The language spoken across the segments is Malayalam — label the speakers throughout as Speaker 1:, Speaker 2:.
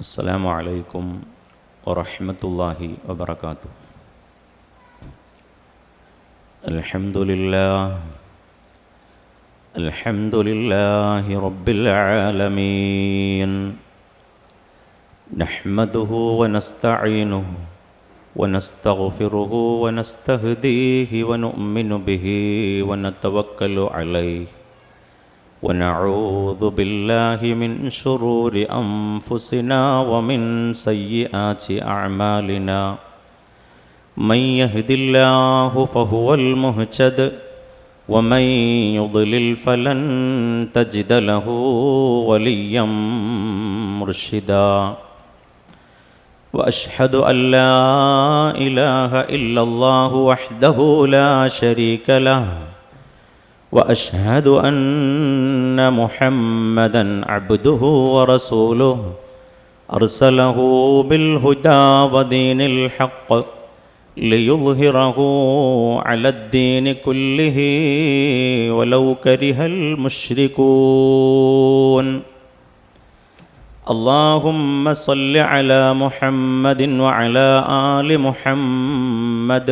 Speaker 1: السلام عليكم ورحمة الله وبركاته. الحمد لله رب العالمين، نحمده ونستعينه ونستغفره ونستهديه ونؤمن به ونتوكل عليه، ونعوذ بالله من شرور أنفسنا ومن سيئات أعمالنا. من يهد الله فهو المهتد، ومن يضلل فلن تجد له وليا مرشدا. وأشهد أن لا إله إلا الله وحده لا شريك له، وأشهد أن محمدًا عبده ورسوله، أرسله بالهدى ودين الحق ليظهره على الدين كله ولو كره المشركون. اللهم صل على محمد وعلى آل محمد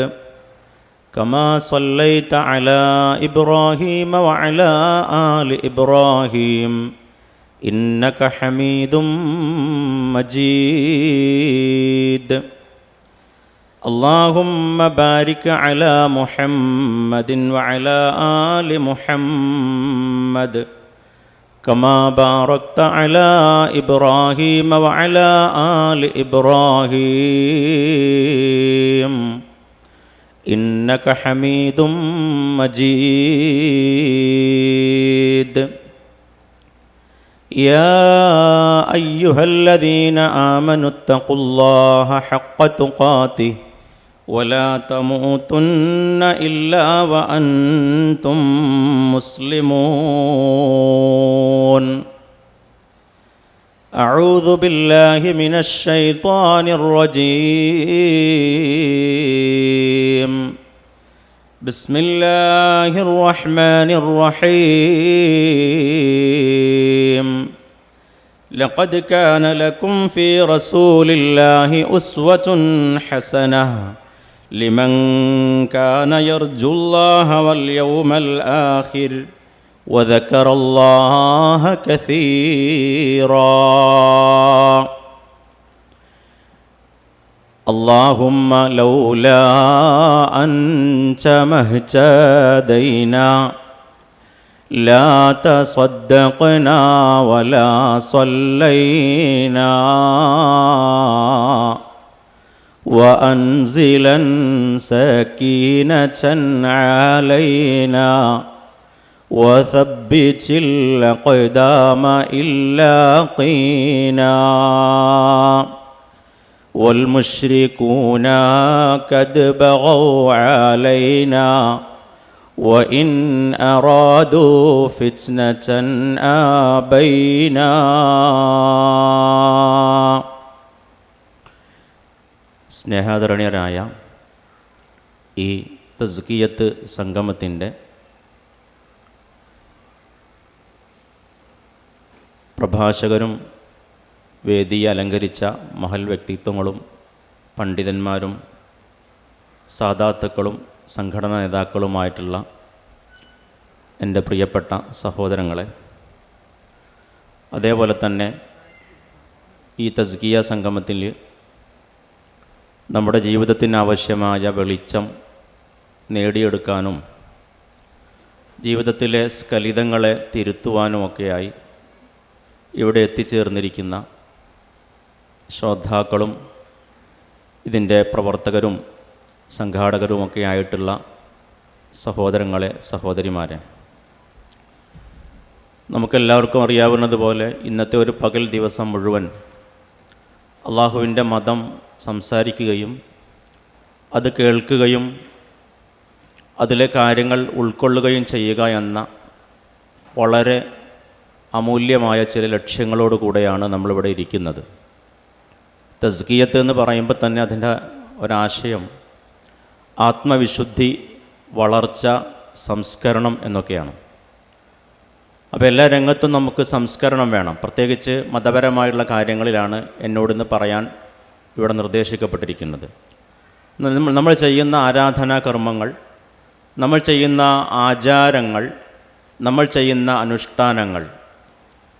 Speaker 1: كما صليت على إبراهيم وعلى آل إبراهيم إنك حميد مجيد. اللهم بارك على محمد وعلى آل محمد كما باركت على إبراهيم وعلى آل إبراهيم إنك حميد مجيد. يا أيها الذين آمنوا اتقوا الله حق تقاته ولا تموتن إلا وأنتم مسلمون. أعوذ بالله من الشيطان الرجيم. بسم الله الرحمن الرحيم. لقد كان لكم في رسول الله أسوة حسنة لمن كان يرجو الله واليوم الآخر وذكر الله كثيرا. اللهم لولا أنت ما اهتدينا لا تصدقنا ولا صلينا. وأنزلا سكينة علينا وثبت الأقدام إلا قينا. والمشركون قد بغوا علينا وإن أرادوا فتنة أبينا. സ്നേഹാദരണീയരായ ഈ തസ്കിയത്ത് സംഗമത്തിൻ്റെ പ്രഭാഷകരും വേദിയെ അലങ്കരിച്ച മഹൽ വ്യക്തിത്വങ്ങളും പണ്ഡിതന്മാരും സാദാത്തുക്കളും സംഘടനാ നേതാക്കളുമായിട്ടുള്ള എൻ്റെ പ്രിയപ്പെട്ട സഹോദരങ്ങളെ, അതേപോലെ തന്നെ ഈ തസ്കിയ സംഗമത്തിൽ നമ്മുടെ ജീവിതത്തിന് ആവശ്യമായ വെളിച്ചം നേടിയെടുക്കാനും ജീവിതത്തിലെ സ്ഖലിതങ്ങളെ തിരുത്തുവാനുമൊക്കെയായി ഇവിടെ എത്തിച്ചേർന്നിരിക്കുന്ന ശ്രോതാക്കളും ഇതിൻ്റെ പ്രവർത്തകരും സംഘാടകരുമൊക്കെ ആയിട്ടുള്ള സഹോദരങ്ങളെ, സഹോദരിമാരെ, നമുക്കെല്ലാവർക്കും അറിയാവുന്നതുപോലെ ഇന്നത്തെ ഒരു പകൽ ദിവസം മുഴുവൻ അള്ളാഹുവിൻ്റെ മതം സംസാരിക്കുകയും അത് കേൾക്കുകയും അതിലെ കാര്യങ്ങൾ ഉൾക്കൊള്ളുകയും ചെയ്യുക എന്ന വളരെ അമൂല്യമായ ചില ലക്ഷ്യങ്ങളോടുകൂടെയാണ് നമ്മളിവിടെ ഇരിക്കുന്നത്. തസ്കിയത്ത് എന്ന് പറയുമ്പോൾ തന്നെ അതിൻ്റെ ഒരാശയം ആത്മവിശുദ്ധി, വളർച്ച, സംസ്കരണം എന്നൊക്കെയാണ്. അപ്പോൾ എല്ലാ രംഗത്തും നമുക്ക് സംസ്കരണം വേണം. പ്രത്യേകിച്ച് മതപരമായുള്ള കാര്യങ്ങളിലാണ് എന്നോടിന്ന് പറയാൻ ഇവിടെ നിർദ്ദേശിക്കപ്പെട്ടിരിക്കുന്നത്. നമ്മൾ ചെയ്യുന്ന ആരാധനാ കർമ്മങ്ങൾ, നമ്മൾ ചെയ്യുന്ന ആചാരങ്ങൾ, നമ്മൾ ചെയ്യുന്ന അനുഷ്ഠാനങ്ങൾ,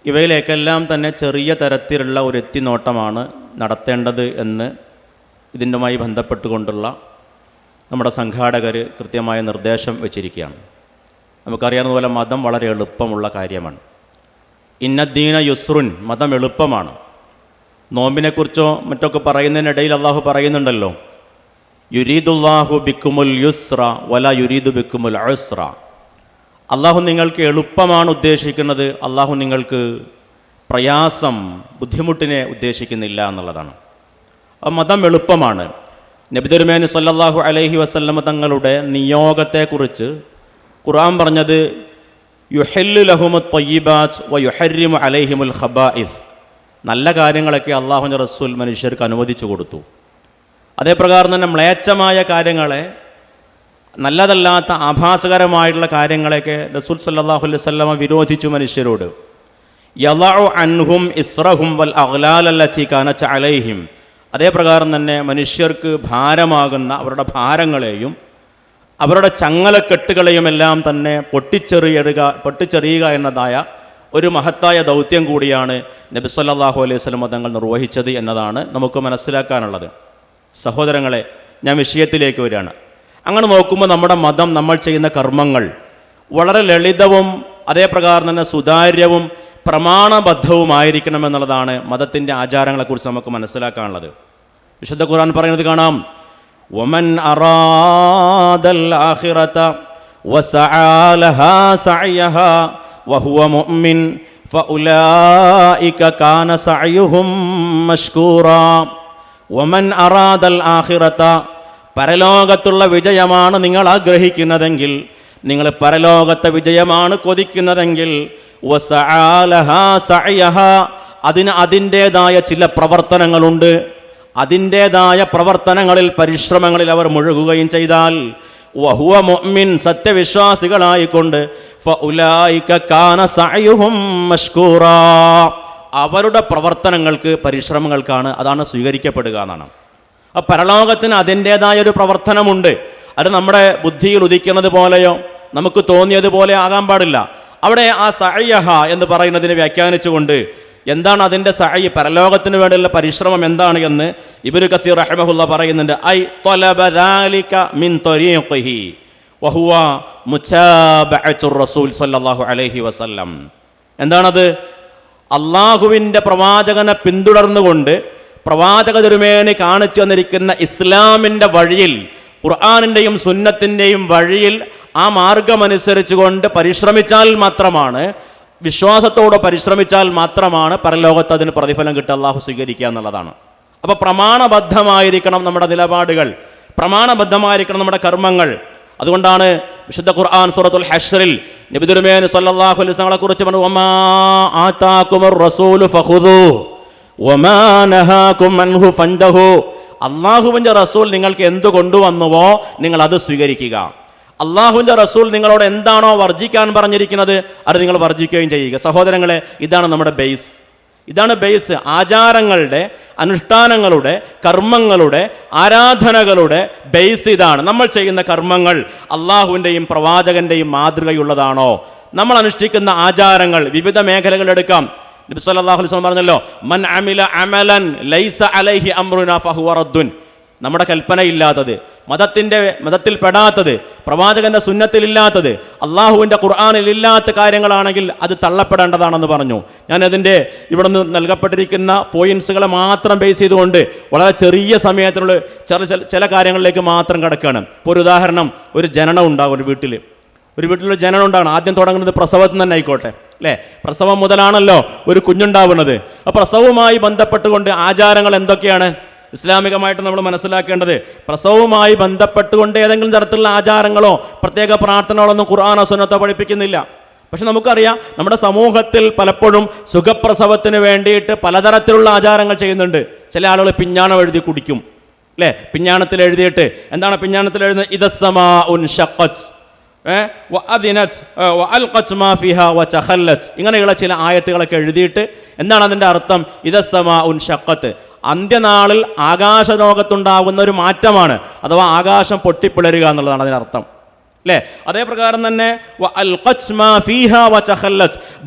Speaker 1: ഇവയിലേക്കെല്ലാം തന്നെ ചെറിയ തരത്തിലുള്ള ഒരു എത്തിനോട്ടമാണ് നടത്തേണ്ടത് എന്ന് ഇതിൻ്റെമായി ബന്ധപ്പെട്ടുകൊണ്ടുള്ള നമ്മുടെ സംഘാടകർ കൃത്യമായ നിർദ്ദേശം വച്ചിരിക്കുകയാണ്. നമുക്കറിയാവുന്നതുപോലെ മതം വളരെ എളുപ്പമുള്ള കാര്യമാണ്. ഇന്നദ്ദീന യുസ്റുൻ, മതം എളുപ്പമാണ്. നോമ്പിനെക്കുറിച്ചോ മറ്റൊക്കെ പറയുന്നതിനിടയിൽ അള്ളാഹു പറയുന്നുണ്ടല്ലോ, യുരീദുല്ലാഹു ബിക്കുമുൽ യുസ്ര വല യുരീദു ബിക്കുമുൽ ഉസ്ര. അള്ളാഹു നിങ്ങൾക്ക് എളുപ്പമാണ് ഉദ്ദേശിക്കുന്നത്, അള്ളാഹു നിങ്ങൾക്ക് പ്രയാസം, ബുദ്ധിമുട്ടിനെ ഉദ്ദേശിക്കുന്നില്ല എന്നുള്ളതാണ്. അപ്പോൾ മതം എളുപ്പമാണ്. നബി തിരുമേനി സല്ലല്ലാഹു അലൈഹി വസല്ലമ തങ്ങളുടെ നിയോഗത്തെക്കുറിച്ച് ഖുർആൻ പറഞ്ഞത് യുഹല്ലു ലഹുമുത് ത്വയ്യിബാത്ത് വ യുഹർരിമു അലൈഹിമുൽ ഖബായിസ്. നല്ല കാര്യങ്ങളൊക്കെ അള്ളാഹുവിൻ്റെ റസൂൽ മനുഷ്യർക്ക് അനുവദിച്ചു കൊടുത്തു. അതേപ്രകാരം തന്നെ മ്ലേച്ഛമായ കാര്യങ്ങളെ, നല്ലതല്ലാത്ത ആഭാസകരമായിട്ടുള്ള കാര്യങ്ങളെയൊക്കെ റസൂൽ സല്ലല്ലാഹു അലൈഹി വസല്ലമ വിരോധിച്ചു മനുഷ്യരോട്. യളഉ അൻഹും ഇസ്റഹും വൽ അഗ്ലാൽ അല്ലതി കാനത് അലൈഹിം. അതേപ്രകാരം തന്നെ മനുഷ്യർക്ക് ഭാരമാകുന്ന അവരുടെ അവരുടെ ചങ്ങലക്കെട്ടുകളെയുമെല്ലാം തന്നെ പൊട്ടിച്ചെറിയുക എന്നതായ ഒരു മഹത്തായ ദൗത്യം കൂടിയാണ് നബി സല്ലല്ലാഹു അലൈഹി വസല്ലം തങ്ങൾ നിർവഹിച്ചത് എന്നതാണ് നമുക്ക് മനസ്സിലാക്കാനുള്ളത്. സഹോദരങ്ങളെ, ഞാൻ വിഷയത്തിലേക്ക് വരികയാണ്. അങ്ങനെ നോക്കുമ്പോൾ നമ്മുടെ മതം, നമ്മൾ ചെയ്യുന്ന കർമ്മങ്ങൾ വളരെ ലളിതവും അതേപ്രകാരം തന്നെ സുതാര്യവും പ്രമാണബദ്ധവുമായിരിക്കണമെന്നുള്ളതാണ് മതത്തിൻ്റെ ആചാരങ്ങളെക്കുറിച്ച് നമുക്ക് മനസ്സിലാക്കാനുള്ളത്. വിശുദ്ധ ഖുർആൻ പറയുന്നത് കാണാം, വമൻ അറാദൽ ആഖിറത വസഅ ലഹാ സഅയഹാ വഹുവ മുഅ്മിൻ ഫഉലൈക കാന സഅയുഹും മഷ്കൂറാ. വമൻ അറാദൽ ആഖിറത, പരലോകത്തുള്ള വിജയമാണ് നിങ്ങൾ ആഗ്രഹിക്കുന്നതെങ്കിൽ, നിങ്ങൾ പരലോകത്തെ വിജയമാണ് കൊതിക്കുന്നതെങ്കിൽ, വസഅ ലഹാ സഅയഹാ, അതിന് അതിൻ്റേതായ ചില പ്രവർത്തനങ്ങളുണ്ട്. അതിൻ്റേതായ പ്രവർത്തനങ്ങളിൽ, പരിശ്രമങ്ങളിൽ അവർ മുഴുകുകയും ചെയ്താൽ, വഹുവ മുഅ്മിൻ, സത്യവിശ്വാസികളായിക്കൊണ്ട്, ഫഉലൈക കാന സഅയുഹും മഷ്കൂറാ, അവരുടെ പ്രവർത്തനങ്ങൾക്ക്, പരിശ്രമങ്ങൾക്കാണ്, അതാണ് സ്വീകരിക്കപ്പെടുക എന്നാണ്. അപ്പോൾ പരലോകത്തിന് അതിൻ്റേതായ ഒരു പ്രവർത്തനമുണ്ട്. അത് നമ്മുടെ ബുദ്ധിയിൽ ഉദിക്കുന്നത് പോലെയോ നമുക്ക് തോന്നിയതുപോലെ ആകാൻ പാടില്ല. അവിടെ ആ സഅയഹ എന്ന് പറയുന്നതിനെ വ്യാഖ്യാനിച്ചുകൊണ്ട് എന്താണ് അതിൻ്റെ സഅയ്, പരലോകത്തിന് വേണ്ടിയുള്ള പരിശ്രമം എന്താണ് എന്ന് ഇബ്നു കസീർ റഹിമഹുല്ലാഹ് പറയുന്നുണ്ട്. ഐ ത്വലബ ദാലിക മിൻ ത്വരീഖിഹി വഹുവ മുതാബഅത്തുർ റസൂൽ സല്ലല്ലാഹു അലൈഹി വസല്ലം. എന്താണത്? അള്ളാഹുവിൻ്റെ പ്രവാചകനെ പിന്തുടർന്നുകൊണ്ട് പ്രവാചക തിരുമേനി കാണിച്ചു തന്നിരിക്കുന്ന ഇസ്ലാമിൻ്റെ വഴിയിൽ, ഖുർആനിൻ്റെയും സുന്നത്തിൻ്റെയും വഴിയിൽ ആ മാർഗമനുസരിച്ചുകൊണ്ട് പരിശ്രമിച്ചാൽ മാത്രമാണ്, വിശ്വാസത്തോടെ പരിശ്രമിച്ചാൽ മാത്രമാണ് പരലോകത്ത് അതിന് പ്രതിഫലം കിട്ടുക, അള്ളാഹു സ്വീകരിക്കുക എന്നുള്ളതാണ്. അപ്പോൾ പ്രമാണബദ്ധമായിരിക്കണം നമ്മുടെ നിലപാടുകൾ, പ്രമാണബദ്ധമായിരിക്കണം നമ്മുടെ കർമ്മങ്ങൾ. അതുകൊണ്ടാണ് വിശുദ്ധ ഖുർആൻ സൂറത്തുൽ ഹശ്റിൽ നബി തിരുമേനി സല്ലല്ലാഹു അലൈഹി വസല്ലമയെ കുറിച്ച് പറഞ്ഞു, വമാ ആതാകുമുർ റസൂലു ഫഖുദൂഹു വമാ നഹാകും അൻഹു ഫൻതഹു. അള്ളാഹുവിൻ്റെ റസൂൽ നിങ്ങൾക്ക് എന്തു കൊണ്ടുവന്നുവോ നിങ്ങൾ അത് സ്വീകരിക്കുക. അള്ളാഹുവിൻ്റെ റസൂൽ നിങ്ങളോട് എന്താണോ വർജിക്കാൻ പറഞ്ഞിരിക്കുന്നത് അത് നിങ്ങൾ വർജിക്കുകയും ചെയ്യുക. സഹോദരങ്ങളെ, ഇതാണ് നമ്മുടെ ബേസ്. ഇതാണ് ബേസ്. ആചാരങ്ങളുടെ, അനുഷ്ഠാനങ്ങളുടെ, കർമ്മങ്ങളുടെ, ആരാധനകളുടെ ബേസ് ഇതാണ്. നമ്മൾ ചെയ്യുന്ന കർമ്മങ്ങൾ അള്ളാഹുവിൻ്റെയും പ്രവാചകൻ്റെയും മാതൃകയുള്ളതാണോ? നമ്മൾ അനുഷ്ഠിക്കുന്ന ആചാരങ്ങൾ വിവിധ മേഖലകളെടുക്കാം. നബി സല്ലല്ലാഹു അലൈഹി വസല്ലം പറഞ്ഞല്ലോ, മൻ അമില അമലൻ ലൈസ അലൈഹി അംറുനാ ഫഹുവ റദ്ദുൻ. നമ്മുടെ കൽപ്പനയില്ലാത്തത്, മതത്തിൽ പെടാത്തത്, പ്രവാചകന്റെ സുന്നത്തിലില്ലാത്തത്, അള്ളാഹുവിൻ്റെ ഖുർആനിൽ ഇല്ലാത്ത കാര്യങ്ങളാണെങ്കിൽ അത് തള്ളപ്പെടേണ്ടതാണെന്ന് പറഞ്ഞു. ഞാനതിൻ്റെ ഇവിടെ നിന്ന് നൽകപ്പെട്ടിരിക്കുന്ന പോയിന്റ്സുകളെ മാത്രം ബേസ് ചെയ്തുകൊണ്ട് വളരെ ചെറിയ സമയത്തിനുള്ള ചില കാര്യങ്ങളിലേക്ക് മാത്രം കിടക്കുകയാണ്. ഇപ്പോൾ ഒരു ഉദാഹരണം, ഒരു ജനനം ഉണ്ടാകും ഒരു വീട്ടിലൊരു ജനനം ഉണ്ടാകണം. ആദ്യം തുടങ്ങുന്നത് പ്രസവത്തിൽ തന്നെ ആയിക്കോട്ടെ, അല്ലേ? പ്രസവം മുതലാണല്ലോ ഒരു കുഞ്ഞുണ്ടാവുന്നത്. അപ്പോൾ പ്രസവവുമായി ബന്ധപ്പെട്ടുകൊണ്ട് ആചാരങ്ങൾ എന്തൊക്കെയാണ് ഇസ്ലാമികമായിട്ട് നമ്മൾ മനസ്സിലാക്കേണ്ടത്? പ്രസവവുമായി ബന്ധപ്പെട്ടുകൊണ്ട് ഏതെങ്കിലും തരത്തിലുള്ള ആചാരങ്ങളോ പ്രത്യേക പ്രാർത്ഥനകളൊന്നും ഖുർആനോ സുന്നത്തോ പഠിപ്പിക്കുന്നില്ല. പക്ഷെ നമുക്കറിയാം, നമ്മുടെ സമൂഹത്തിൽ പലപ്പോഴും സുഖപ്രസവത്തിന് വേണ്ടിയിട്ട് പലതരത്തിലുള്ള ആചാരങ്ങൾ ചെയ്യുന്നുണ്ട്. ചില ആളുകൾ പിഞ്ഞാണം എഴുതി കുടിക്കും, അല്ലേ? പിഞ്ഞാണത്തിൽ എഴുതിയിട്ട് എന്താണ് പിഞ്ഞാണത്തിൽ എഴുതുന്നത്? ഇദസ്സമാഉൻ ഷഖ്ഖത്, ഇങ്ങനെയുള്ള ചില ആയത്തുകളൊക്കെ എഴുതിയിട്ട് എന്താണ് അതിൻ്റെ അർത്ഥം? ഇദസ്സമാ ഉൻ ഷഖത്ത്, അന്ത്യനാളിൽ ആകാശലോകത്തുണ്ടാകുന്ന ഒരു മാറ്റമാണ്, അഥവാ ആകാശം പൊട്ടിപ്പിളരുക എന്നുള്ളതാണ് അതിനർത്ഥം, അല്ലേ? അതേ പ്രകാരം തന്നെ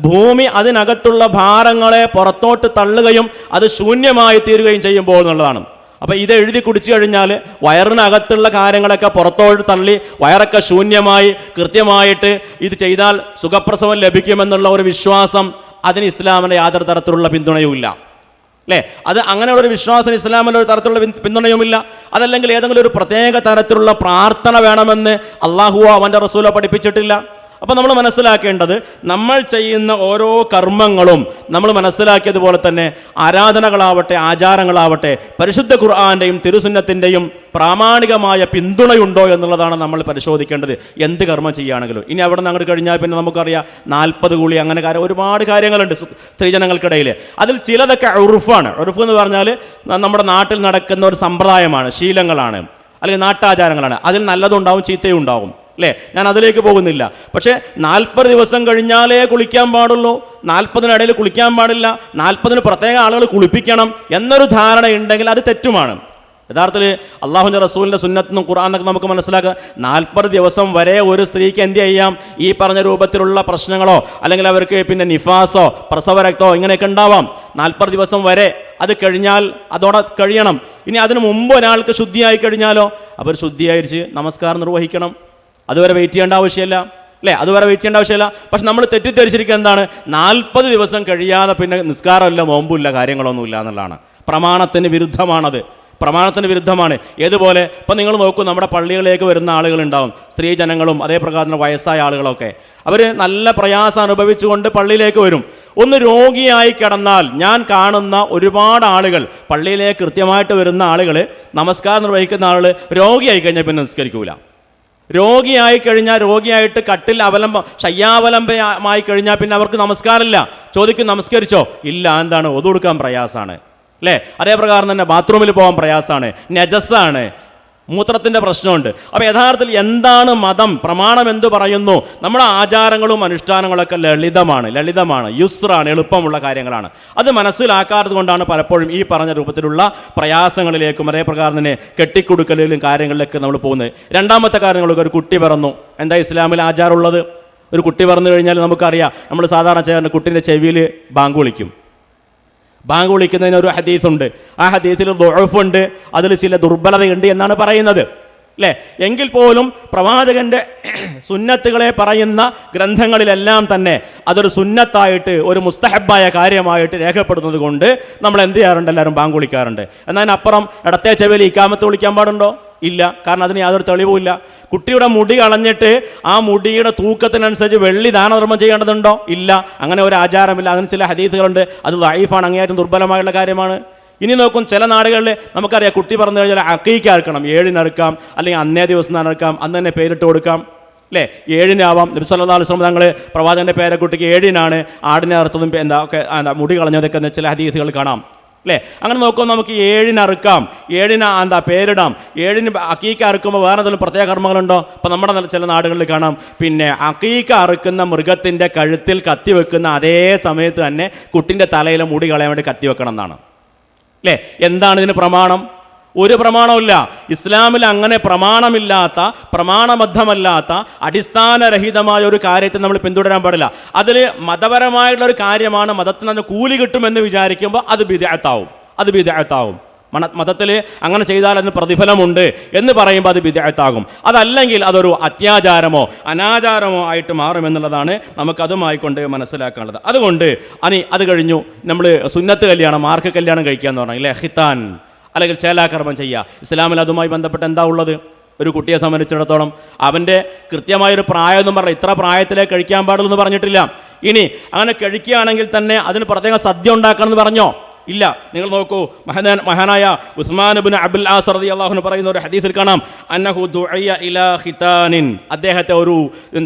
Speaker 1: ഭൂമി അതിനകത്തുള്ള ഭാരങ്ങളെ പുറത്തോട്ട് തള്ളുകയും അത് ശൂന്യമായി തീരുകയും ചെയ്യുമ്പോൾ എന്നുള്ളതാണ്. അപ്പം ഇത് എഴുതി കുടിച്ചു കഴിഞ്ഞാൽ വയറിനകത്തുള്ള കാര്യങ്ങളൊക്കെ പുറത്തോട്ട് തള്ളി വയറൊക്കെ ശൂന്യമായി കൃത്യമായിട്ട് ഇത് ചെയ്താൽ സുഖപ്രസവം ലഭിക്കുമെന്നുള്ള ഒരു വിശ്വാസം അതിന് ഇസ്ലാമിൻ്റെ യാതൊരു തരത്തിലുള്ള പിന്തുണയുമില്ല, അല്ലേ? അത് അങ്ങനെയുള്ളൊരു വിശ്വാസം ഇസ്ലാമിൻ്റെ ഒരു തരത്തിലുള്ള പിന്തുണയുമില്ല. അതല്ലെങ്കിൽ ഏതെങ്കിലും ഒരു പ്രത്യേക തരത്തിലുള്ള പ്രാർത്ഥന വേണമെന്ന് അള്ളാഹുവോ അവൻ്റെ റസൂലോ പഠിപ്പിച്ചിട്ടില്ല. അപ്പോൾ നമ്മൾ മനസ്സിലാക്കേണ്ടത്, നമ്മൾ ചെയ്യുന്ന ഓരോ കർമ്മങ്ങളും നമ്മൾ മനസ്സിലാക്കിയതുപോലെ തന്നെ ആരാധനകളാവട്ടെ ആചാരങ്ങളാവട്ടെ പരിശുദ്ധ ഖുർആന്റെയും തിരുസുന്നത്തിൻ്റെയും പ്രാമാണികമായ പിന്തുണയുണ്ടോ എന്നുള്ളതാണ് നമ്മൾ പരിശോധിക്കേണ്ടത് എന്ത് കർമ്മം ചെയ്യുകയാണെങ്കിലും. ഇനി അവിടെ നിന്ന് അങ്ങോട്ട് കഴിഞ്ഞാൽ പിന്നെ നമുക്കറിയാം 40 കൂളി അങ്ങനെ ഒരുപാട് കാര്യങ്ങളുണ്ട് സ്ത്രീജനങ്ങൾക്കിടയിൽ. അതിൽ ചിലതൊക്കെ ഉറുഫാണ്. ഉറുഫ് എന്ന് പറഞ്ഞാൽ നമ്മുടെ നാട്ടിൽ നടക്കുന്ന ഒരു സമ്പ്രദായമാണ്, ശീലങ്ങളാണ്, അല്ലെങ്കിൽ നാട്ടാചാരങ്ങളാണ്. അതിൽ നല്ലതുണ്ടാവും ചീത്തയും ഉണ്ടാവും, അല്ലേ? ഞാൻ അതിലേക്ക് പോകുന്നില്ല. പക്ഷേ 40 ദിവസം കഴിഞ്ഞാലേ കുളിക്കാൻ പാടുള്ളൂ, 40-നിടയിൽ കുളിക്കാൻ പാടില്ല, 40-ന് പ്രത്യേക ആളുകൾ കുളിപ്പിക്കണം എന്നൊരു ധാരണ ഉണ്ടെങ്കിൽ അത് തെറ്റുമാണ്. യഥാർത്ഥത്തിൽ അള്ളാഹുവിൻ്റെ റസൂലിൻ്റെ സുന്നത്തും ഖുർആനൊക്കെ നമുക്ക് മനസ്സിലാക്കുക, 40 ദിവസം വരെ ഒരു സ്ത്രീക്ക് എന്ത് ചെയ്യാം? ഈ പറഞ്ഞ രൂപത്തിലുള്ള പ്രശ്നങ്ങളോ അല്ലെങ്കിൽ അവർക്ക് പിന്നെ നിഫാസോ പ്രസവരക്തമോ ഇങ്ങനെയൊക്കെ ഉണ്ടാവാം. 40 ദിവസം വരെ. അത് കഴിഞ്ഞാൽ അതോടെ കഴിയണം. ഇനി അതിനു മുമ്പ് ഒരാൾക്ക് ശുദ്ധിയായി കഴിഞ്ഞാലോ അവർ ശുദ്ധിയായിരിച്ച് നമസ്കാരം നിർവഹിക്കണം. അതുവരെ വെയിറ്റ് ചെയ്യേണ്ട ആവശ്യമില്ല, അല്ലേ? അതുവരെ വെയിറ്റ് ചെയ്യേണ്ട ആവശ്യമില്ല. പക്ഷെ നമ്മൾ തെറ്റിദ്ധരിച്ചിരിക്കുക എന്താണ്? 40 ദിവസം കഴിയാതെ പിന്നെ നിസ്കാരമില്ല, നോമ്പുമില്ല, കാര്യങ്ങളൊന്നുമില്ല എന്നുള്ളതാണ്. പ്രമാണത്തിന് വിരുദ്ധമാണത്, പ്രമാണത്തിന് വിരുദ്ധമാണ്. ഏതുപോലെ ഇപ്പം നിങ്ങൾ നോക്കൂ, നമ്മുടെ പള്ളികളിലേക്ക് വരുന്ന ആളുകളുണ്ടാവും, സ്ത്രീ ജനങ്ങളും അതേ പ്രകാരം വയസ്സായ ആളുകളൊക്കെ. അവർ നല്ല പ്രയാസം അനുഭവിച്ചുകൊണ്ട് പള്ളിയിലേക്ക് വരും. ഒന്ന് രോഗിയായി കിടന്നാൽ ഞാൻ കാണുന്ന ഒരുപാട് ആളുകൾ, പള്ളിയിലേക്ക് കൃത്യമായിട്ട് വരുന്ന ആളുകൾ, നമസ്കാരം നിർവഹിക്കുന്ന ആളുകൾ രോഗിയായി കഴിഞ്ഞാൽ പിന്നെ നിസ്കരിക്കൂല. രോഗിയായി കഴിഞ്ഞാൽ, രോഗിയായിട്ട് കട്ടിൽ ശയ്യാവലംബമായി കഴിഞ്ഞാൽ പിന്നെ അവർക്ക് നമസ്കാരമില്ല. ചോദിക്കും നമസ്കരിച്ചോ? ഇല്ല. എന്താണ്? ഒതു കൊടുക്കാൻ പ്രയാസമാണ്, അല്ലേ? അതേ പ്രകാരം തന്നെ ബാത്റൂമിൽ പോകാൻ പ്രയാസമാണ്, നജസ്സാണ്, മൂത്രത്തിൻ്റെ പ്രശ്നമുണ്ട്. അപ്പോൾ യഥാർത്ഥത്തിൽ എന്താണ് മതം, പ്രമാണം എന്തു പറയുന്നു? നമ്മുടെ ആചാരങ്ങളും അനുഷ്ഠാനങ്ങളൊക്കെ ലളിതമാണ്, യുസ്റാണ്, എളുപ്പമുള്ള കാര്യങ്ങളാണ്. അത് മനസ്സിലാക്കാത്തത് കൊണ്ടാണ് പലപ്പോഴും ഈ പറഞ്ഞ രൂപത്തിലുള്ള പ്രയാസങ്ങളിലേക്കും അതേ പ്രകാരം തന്നെ കെട്ടിക്കൊടുക്കലിലും കാര്യങ്ങളിലേക്ക് നമ്മൾ പോകുന്നത്. രണ്ടാമത്തെ കാര്യങ്ങളൊക്കെ, ഒരു കുട്ടി പിറന്നു, എന്താ ഇസ്ലാമിൽ ആചാരമുള്ളത്? ഒരു കുട്ടി പിറന്നു കഴിഞ്ഞാൽ നമുക്കറിയാം, നമ്മൾ സാധാരണ ചെയ്യുന്ന കുട്ടീൻ്റെ ചെവിയിൽ ബാങ്ക് വിളിക്കും. ബാങ്ക് വിളിക്കുന്നതിന് ഒരു ഹദീസുണ്ട്. ആ ഹദീസിൽ ദുഅഫുണ്ട്, അതിൽ ചില ദുർബലതയുണ്ട് എന്നാണ് പറയുന്നത്, അല്ലേ? എങ്കിൽ പോലും പ്രവാചകന്റെ സുന്നത്തുകളെ പറയുന്ന ഗ്രന്ഥങ്ങളിലെല്ലാം തന്നെ അതൊരു സുന്നത്തായിട്ട്, ഒരു മുസ്തഹബായ കാര്യമായിട്ട് രേഖപ്പെടുന്നത് കൊണ്ട് നമ്മൾ എന്ത് ചെയ്യാറുണ്ട്? എല്ലാവരും ബാങ്ക് വിളിക്കാറുണ്ട്. എന്നാൽ അപ്പുറം ഇടത്തെ ചെവിയിൽ ഇക്കാമത്ത് വിളിക്കാൻ പാടുണ്ടോ? ഇല്ല. കാരണം അതിന് യാതൊരു തെളിവുമില്ല. കുട്ടിയുടെ മുടി കളഞ്ഞിട്ട് ആ മുടിയുടെ തൂക്കത്തിനനുസരിച്ച് വെള്ളി ദാനധർമ്മം ചെയ്യേണ്ടതുണ്ടോ? ഇല്ല. അങ്ങനെ ഒരു ആചാരമില്ല. അങ്ങനെ ചില ഹദീസുകളുണ്ട്, അത് ദഈഫാണ്, അങ്ങേയറ്റം ദുർബലമായുള്ള കാര്യമാണ്. ഇനി നോക്കും, ചില നാടുകളിൽ നമുക്കറിയാം, കുട്ടി പറഞ്ഞു കഴിഞ്ഞാൽ അക്കീക്ക അറുക്കണം, 7-ന് അറുക്കാം, അല്ലെങ്കിൽ അന്നേ ദിവസം അറുക്കാം, അന്ന് തന്നെ പേരിട്ട് കൊടുക്കാം, അല്ലേ? 7-നാവാം. നബി സല്ലല്ലാഹു അലൈഹി വസല്ലം തങ്ങൾ പ്രവാചകന്റെ പേരക്കുട്ടിക്ക് 7-നാണ് ആടിനെ അറുത്തതും മുടി കളഞ്ഞതൊക്കെ ചില ഹദീസുകൾ കാണാം, അല്ലേ? അങ്ങനെ നോക്കുമ്പോൾ നമുക്ക് 7-ന് അറുക്കാം, 7-ന് പേരിടാം, 7-ന് അക്കീക്ക അറുക്കുമ്പോൾ വേറെ എന്തെങ്കിലും പ്രത്യേക കർമ്മങ്ങളുണ്ടോ? ഇപ്പം നമ്മുടെ ചില നാടുകളിൽ കാണാം, പിന്നെ അക്കീക്ക അറുക്കുന്ന മൃഗത്തിൻ്റെ കഴുത്തിൽ കത്തി വെക്കുന്ന അതേ സമയത്ത് തന്നെ കുട്ടിൻ്റെ തലയിലെ മുടി കളയാൻ വേണ്ടി കത്തി വെക്കണം എന്നാണ്, അല്ലേ? എന്താണ് ഇതിന് പ്രമാണം? ഒരു പ്രമാണമില്ല. ഇസ്ലാമിൽ അങ്ങനെ പ്രമാണമില്ലാത്ത, പ്രമാണബദ്ധമല്ലാത്ത, അടിസ്ഥാനരഹിതമായ ഒരു കാര്യത്തെ നമ്മൾ പിന്തുടരാൻ പാടില്ല. അതിൽ മതപരമായിട്ടുള്ള ഒരു കാര്യമാണ്, മതത്തിന് അതിന് കൂലി കിട്ടുമെന്ന് വിചാരിക്കുമ്പോൾ അത് ബിദ്അത്താവും. മതത്തിൽ അങ്ങനെ ചെയ്താൽ അതിന് പ്രതിഫലമുണ്ട് എന്ന് പറയുമ്പോൾ അത് ബിദ്അത്താകും. അതല്ലെങ്കിൽ അതൊരു അത്യാചാരമോ അനാചാരമോ ആയിട്ട് മാറുമെന്നുള്ളതാണ് നമുക്കതുമായി കൊണ്ട് മനസ്സിലാക്കാനുള്ളത്. അതുകൊണ്ട് അത് കഴിഞ്ഞു, നമ്മൾ സുന്നത്ത് കല്യാണം, മാർക്ക് കല്യാണം കഴിക്കുക എന്ന് പറഞ്ഞാൽ, ഇല്ലേ, ഖിത്താൻ അല്ലെങ്കിൽ ചേലാകർമ്മം ചെയ്യുക. ഇസ്ലാമിൽ അതുമായി ബന്ധപ്പെട്ട് എന്താ ഉള്ളത്? ഒരു കുട്ടിയെ സംബന്ധിച്ചിടത്തോളം അവൻ്റെ കൃത്യമായൊരു പ്രായം എന്നും പറഞ്ഞാൽ ഇത്ര പ്രായത്തിലേക്ക് കഴിക്കാൻ പാടുള്ളൂ എന്ന് പറഞ്ഞിട്ടില്ല. ഇനി അങ്ങനെ കഴിക്കുകയാണെങ്കിൽ തന്നെ അതിന് പ്രത്യേക സദ്യ ഉണ്ടാക്കണം എന്ന് പറഞ്ഞോ? ഇല്ല. നിങ്ങൾ നോക്കൂ, മഹാനായ ഉസ്മാൻ ഇബ്നു അബ്ദുൽ ആസ് റളിയല്ലാഹു അൻഹു പറയുന്ന ഒരു ഹദീസിൽ കാണാം, അന്നഹു ദുഇയ ഇലാ ഖിതാനിൻ, അദ്ദേഹത്തെ ഒരു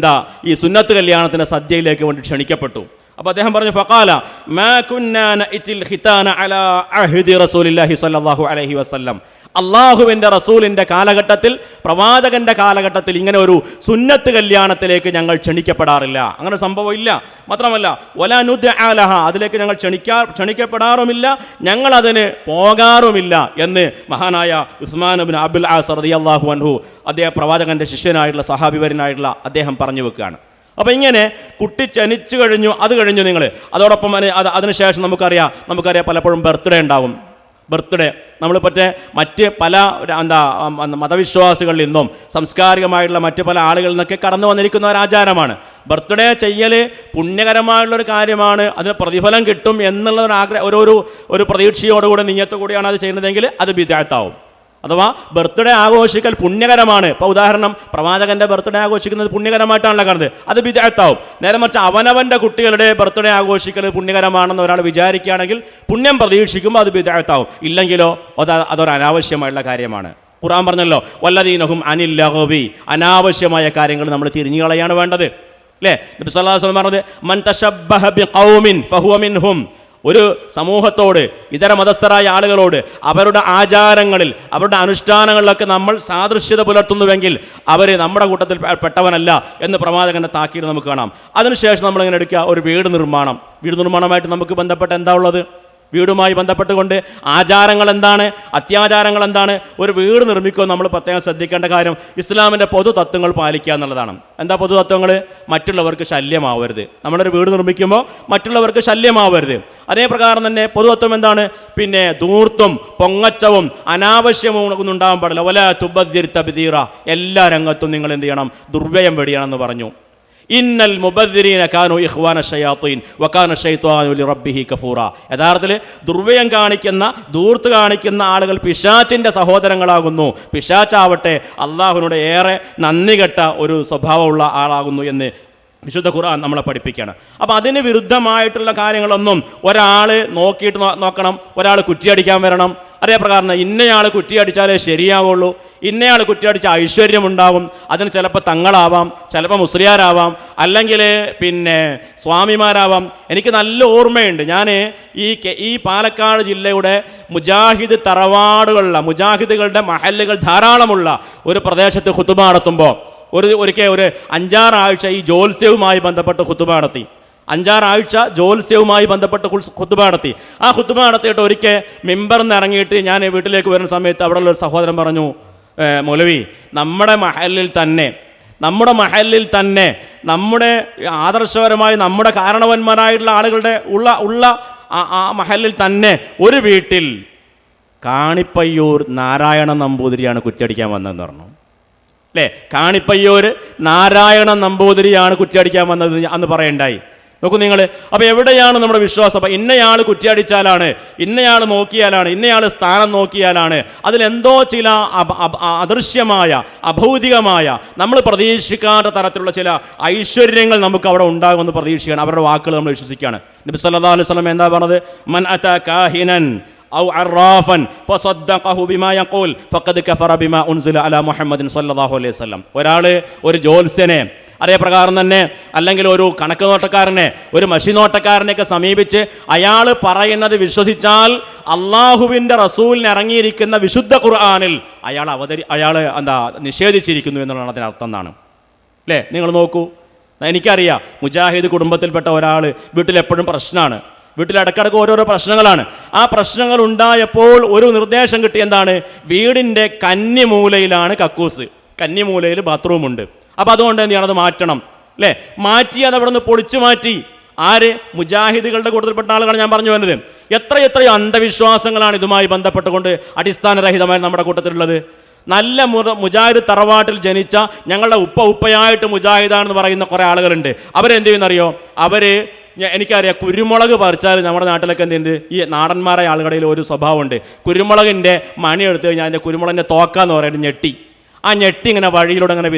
Speaker 1: ഈ സുന്നത്ത് കല്യാണത്തിന്റെ സദ്യയിലേക്ക് വേണ്ടി ക്ഷണിക്കപ്പെട്ടു. അപ്പോൾ അദ്ദേഹം പറഞ്ഞു, ഫഖാല മാ കുന്നാ നഅതിൽ ഖിതാന അലാ അഹ്ദി റസൂലില്ലാഹി സ്വല്ലല്ലാഹു അലൈഹി വസല്ലം, അള്ളാഹുവിൻ്റെ റസൂലിൻ്റെ കാലഘട്ടത്തിൽ, പ്രവാചകന്റെ കാലഘട്ടത്തിൽ ഇങ്ങനെ ഒരു സുന്നത്ത് കല്യാണത്തിലേക്ക് ഞങ്ങൾ ക്ഷണിക്കപ്പെടാറില്ല. അങ്ങനെ സംഭവം ഇല്ല. മാത്രമല്ല വലാ നുദ്അലഹ, അതിലേക്ക് ഞങ്ങൾ ക്ഷണിക്കപ്പെടാറുമില്ല, ഞങ്ങൾ അതിന് പോകാറുമില്ല എന്ന് മഹാനായ ഉസ്മാൻ ഇബ്നു അബ്ദുൽ ആസ് റളിയല്ലാഹു അൻഹു, അദ്ദേഹം പ്രവാചകന്റെ ശിഷ്യനായിട്ടുള്ള സഹാബിവരനായിട്ടുള്ള അദ്ദേഹം പറഞ്ഞു വെക്കുകയാണ്. അപ്പം ഇങ്ങനെ കുട്ടി ജനിച്ചു കഴിഞ്ഞു, അത് കഴിഞ്ഞു നിങ്ങൾ. അതോടൊപ്പം അതിനുശേഷം നമുക്കറിയാം പലപ്പോഴും ബർത്ത്ഡേ ഉണ്ടാവും. ബർത്ത്ഡേ നമ്മൾ മറ്റ് പല മതവിശ്വാസികളിൽ നിന്നും സംസ്കാരികമായിട്ടുള്ള മറ്റ് പല ആളുകളിൽ നിന്നൊക്കെ കടന്നു വന്നിരിക്കുന്ന ഒരു ആചാരമാണ്. ബർത്ത്ഡേ ചെയ്യൽ പുണ്യകരമായുള്ളൊരു കാര്യമാണ്, അതിന് പ്രതിഫലം കിട്ടും എന്നുള്ള ഒരു പ്രതീക്ഷയോടുകൂടി നിയ്യത്തോടുകൂടിയാണ് അത് ചെയ്യുന്നതെങ്കിൽ അത് ബിദ്അത്താവും. അഥവാ ബർത്ത്ഡേ ആഘോഷിക്കൽ പുണ്യകരമാണ്. ഇപ്പോൾ ഉദാഹരണം, പ്രവാചകന്റെ ബർത്ത്ഡേ ആഘോഷിക്കുന്നത് പുണ്യകരമായിട്ടാണല്ലോ കാണുന്നത്, അത് ബിദ്അത്താവും. നേരെ മറിച്ച് അവനവൻ്റെ കുട്ടികളുടെ ബർത്ത്ഡേ ആഘോഷിക്കൽ പുണ്യകരമാണെന്ന് ഒരാൾ വിചാരിക്കുകയാണെങ്കിൽ പുണ്യം പ്രതീക്ഷിക്കുമ്പോൾ അത് ബിദ്അത്താവും. ഇല്ലെങ്കിലോ അതൊരു അനാവശ്യമായുള്ള കാര്യമാണ്. ഖുർആൻ പറഞ്ഞല്ലോ വല്ലദീനഹും അനിൽ ലഗ്വി, അനാവശ്യമായ കാര്യങ്ങൾ നമ്മൾ തിരിഞ്ഞു കളയാണ് വേണ്ടത്. അല്ലേ? നബി സല്ലല്ലാഹു അലൈഹി വസല്ലം പറഞ്ഞത് മൻ തശബ്ബഹ ബിഖൗമിൻ ഫഹുവ മിൻഹും, ഒരു സമൂഹത്തോട്, ഇതര മതസ്ഥരായ ആളുകളോട് അവരുടെ ആചാരങ്ങളിൽ, അവരുടെ അനുഷ്ഠാനങ്ങളിലൊക്കെ നമ്മൾ സാദൃശ്യത പുലർത്തുന്നുവെങ്കിൽ അവർ നമ്മുടെ കൂട്ടത്തിൽ പെട്ടവനല്ല എന്ന് പ്രവാചകന്റെ താക്കീത് നമുക്ക് കാണാം. അതിനുശേഷം നമ്മളിങ്ങനെ എടുക്കുക ഒരു വീട് നിർമ്മാണമായിട്ട് നമുക്ക് ബന്ധപ്പെട്ട് എന്താ ഉള്ളത്? വീടുമായി ബന്ധപ്പെട്ടുകൊണ്ട് ആചാരങ്ങൾ എന്താണ്, അത്യാചാരങ്ങൾ എന്താണ്? ഒരു വീട് നിർമ്മിക്കുമ്പോൾ നമ്മൾ പ്രത്യേകം ശ്രദ്ധിക്കേണ്ട കാര്യം ഇസ്ലാമിൻ്റെ പൊതു തത്വങ്ങൾ പാലിക്കുക എന്നുള്ളതാണ്. എന്താ പൊതു തത്വങ്ങൾ? മറ്റുള്ളവർക്ക് ശല്യമാവരുത്. നമ്മളൊരു വീട് നിർമ്മിക്കുമ്പോൾ മറ്റുള്ളവർക്ക് ശല്യമാവരുത്. അതേ പ്രകാരം തന്നെ പൊതുതത്വം എന്താണ്? പിന്നെ ധൂർത്തും പൊങ്ങച്ചവും അനാവശ്യവും ഒന്നും ഉണ്ടാകാൻ പാടില്ല. വലാ തുബദ്ദിർ തബ്ദീറ, എല്ലാ രംഗത്തും നിങ്ങൾ എന്ത് ചെയ്യണം? ദുർവ്യയം വെടിയണമെന്ന് പറഞ്ഞു. ഇന്നൽ മുബദ്ദിരീന കാനു ഇഖ്വാന ശയാത്തീൻ വകാന ശൈത്വാനു ലിറബ്ബിഹി കഫൂറ. യഥാർത്ഥത്തിൽ ദുർവ്യയം കാണിക്കുന്ന, ധൂർത്ത് കാണിക്കുന്ന ആളുകൾ പിശാചിൻ്റെ സഹോദരങ്ങളാകുന്നു. പിശാച്ചാവട്ടെ അള്ളാഹുവിനോട് ഏറെ നന്ദി കെട്ട ഒരു സ്വഭാവമുള്ള ആളാകുന്നു എന്ന് വിശുദ്ധ ഖുർആൻ നമ്മളെ പഠിപ്പിക്കുകയാണ്. അപ്പം അതിന് വിരുദ്ധമായിട്ടുള്ള കാര്യങ്ങളൊന്നും ഒരാൾ നോക്കണം. ഒരാൾ കുറ്റിയടിക്കാൻ വരണം, അതേ പ്രകാരം ഇന്നയാൾ കുറ്റിയടിച്ചാലേ ശരിയാവുള്ളൂ, ഇന്നയാൾ കുറ്റിയടിച്ചാൽ ഐശ്വര്യമുണ്ടാകും. അതിന് ചിലപ്പോൾ തങ്ങളാവാം, ചിലപ്പോൾ മുസ്ലിയാരാവാം, അല്ലെങ്കിൽ പിന്നെ സ്വാമിമാരാവാം. എനിക്ക് നല്ല ഓർമ്മയുണ്ട്, ഞാൻ ഈ പാലക്കാട് ജില്ലയുടെ മുജാഹിദ് തറവാടുകളുള്ള, മുജാഹിദുകളുടെ മഹല്ലുകൾ ധാരാളമുള്ള ഒരു പ്രദേശത്ത് ഖുതുബ നടത്തുമ്പോൾ ഒരിക്കൽ ഒരു 5-6 ആഴ്ച ഈ ജോത്സ്യവുമായി ബന്ധപ്പെട്ട് ഖുതുബ നടത്തി. 5-6 ആഴ്ച ജോത്സ്യവുമായി ബന്ധപ്പെട്ട് ഖുതുബ നടത്തി. ആ ഖുതുബ നടത്തിയിട്ട് ഒരിക്കൽ മിമ്പറിൽ നിന്ന് ഇറങ്ങിയിട്ട് ഞാൻ വീട്ടിലേക്ക് വരുന്ന സമയത്ത് അവിടെയുള്ള ഒരു സഹോദരൻ പറഞ്ഞു, മൗലവി, നമ്മുടെ മഹല്ലിൽ തന്നെ നമ്മുടെ ആദർശപരമായി നമ്മുടെ കാരണവന്മാരായിട്ടുള്ള ആളുകളുടെ ഉള്ള ആ മഹല്ലിൽ തന്നെ ഒരു വീട്ടിൽ കാണിപ്പയ്യൂർ നാരായണ നമ്പൂതിരിയാണ് കുറ്റിയടിക്കാൻ വന്നതെന്ന് പറഞ്ഞു. അല്ലേ? കാണിപ്പയ്യൂർ നാരായണ നമ്പൂതിരിയാണ് കുറ്റിയടിക്കാൻ വന്നത് അന്ന് പറയണ്ടായി. നോക്കൂ നിങ്ങൾ. അപ്പോൾ എവിടെയാണ് നമ്മുടെ വിശ്വാസം? അപ്പം ഇന്നയാൾ കുറ്റിയടിച്ചാലാണ്, ഇന്നയാൾ നോക്കിയാലാണ്, ഇന്നയാൾ സ്ഥാനം നോക്കിയാലാണ്, അതിലെന്തോ ചില അദൃശ്യമായ, അഭൗതികമായ, നമ്മൾ പ്രതീക്ഷിക്കാത്ത തരത്തിലുള്ള ചില ഐശ്വര്യങ്ങൾ നമുക്ക് അവിടെ ഉണ്ടാകുമെന്ന് പ്രതീക്ഷിക്കുകയാണ്. അവരുടെ വാക്കുകൾ നമ്മൾ വിശ്വസിക്കുകയാണ്. നബി സല്ലല്ലാഹു അലൈഹി വസല്ലം എന്താ പറഞ്ഞത്? മൻ അതാ കാഹിനൻ ഔ അറാഫൻ ഫസദ്ദഖഹു ബിമാ യഖൂൽ ഫഖദ് കഫറ ബിമാ ഉൻസില അലാ മുഹമ്മദിൻ സല്ലല്ലാഹു അലൈഹി വസല്ലം. ഒരാൾ ഒരു ജ്യോത്സ്യനെ, അതേ പ്രകാരം തന്നെ അല്ലെങ്കിൽ ഒരു കണക്ക് നോട്ടക്കാരനെ, ഒരു മഷി നോട്ടക്കാരനെയൊക്കെ സമീപിച്ച് അയാൾ പറയുന്നത് വിശ്വസിച്ചാൽ അള്ളാഹുവിൻ്റെ റസൂലിന് ഇറങ്ങിയിരിക്കുന്ന വിശുദ്ധ ഖുർആനിൽ അയാൾ നിഷേധിച്ചിരിക്കുന്നു എന്നുള്ളതാണ് അതിനർത്ഥം എന്നാണ്. അല്ലേ? നിങ്ങൾ നോക്കൂ, എനിക്കറിയാം മുജാഹിദ് കുടുംബത്തിൽപ്പെട്ട ഒരാൾ വീട്ടിലെപ്പോഴും പ്രശ്നമാണ്, വീട്ടിലിടക്കിടക്ക് ഓരോരോ പ്രശ്നങ്ങളാണ്. ആ പ്രശ്നങ്ങൾ ഉണ്ടായപ്പോൾ ഒരു നിർദ്ദേശം കിട്ടി. എന്താണ്? വീടിൻ്റെ കന്നിമൂലയിലാണ് കക്കൂസ്, കന്നിമൂലയിൽ ബാത്റൂമുണ്ട്. അപ്പം അതുകൊണ്ട് എന്ത് ചെയ്യണം? അത് മാറ്റണം. അല്ലേ? മാറ്റി അത് അവിടെ നിന്ന് പൊളിച്ചു മാറ്റി. ആര്? മുജാഹിദുകളുടെ കൂട്ടത്തിൽപ്പെട്ട ആളുകളാണ് ഞാൻ പറഞ്ഞു വരുന്നത്. എത്രയെത്രയോ അന്ധവിശ്വാസങ്ങളാണ് ഇതുമായി ബന്ധപ്പെട്ടുകൊണ്ട് അടിസ്ഥാനരഹിതമായി നമ്മുടെ കൂട്ടത്തിലുള്ളത്. നല്ല മുജാഹിദ് തറവാട്ടിൽ ജനിച്ച ഞങ്ങളുടെ ഉപ്പയായിട്ട് മുജാഹിദാണെന്ന് പറയുന്ന കുറേ ആളുകളുണ്ട്. അവരെന്ത് ചെയ്യുന്നറിയോ? എനിക്കറിയാം, കുരുമുളക് പറിച്ചാൽ നമ്മുടെ നാട്ടിലൊക്കെ എന്തുണ്ട്, ഈ നാടന്മാരായ ആളുകളിൽ ഒരു സ്വഭാവമുണ്ട്. കുരുമുളകിൻ്റെ മണി എടുത്തു കഴിഞ്ഞാൽ അതിൻ്റെ കുരുമുളകിൻ്റെ തോക്കാന്ന് പറയുന്നത് ഞെട്ടി, ആ ഞെട്ടി ഇങ്ങനെ വഴിയിലൂടെ അങ്ങനെ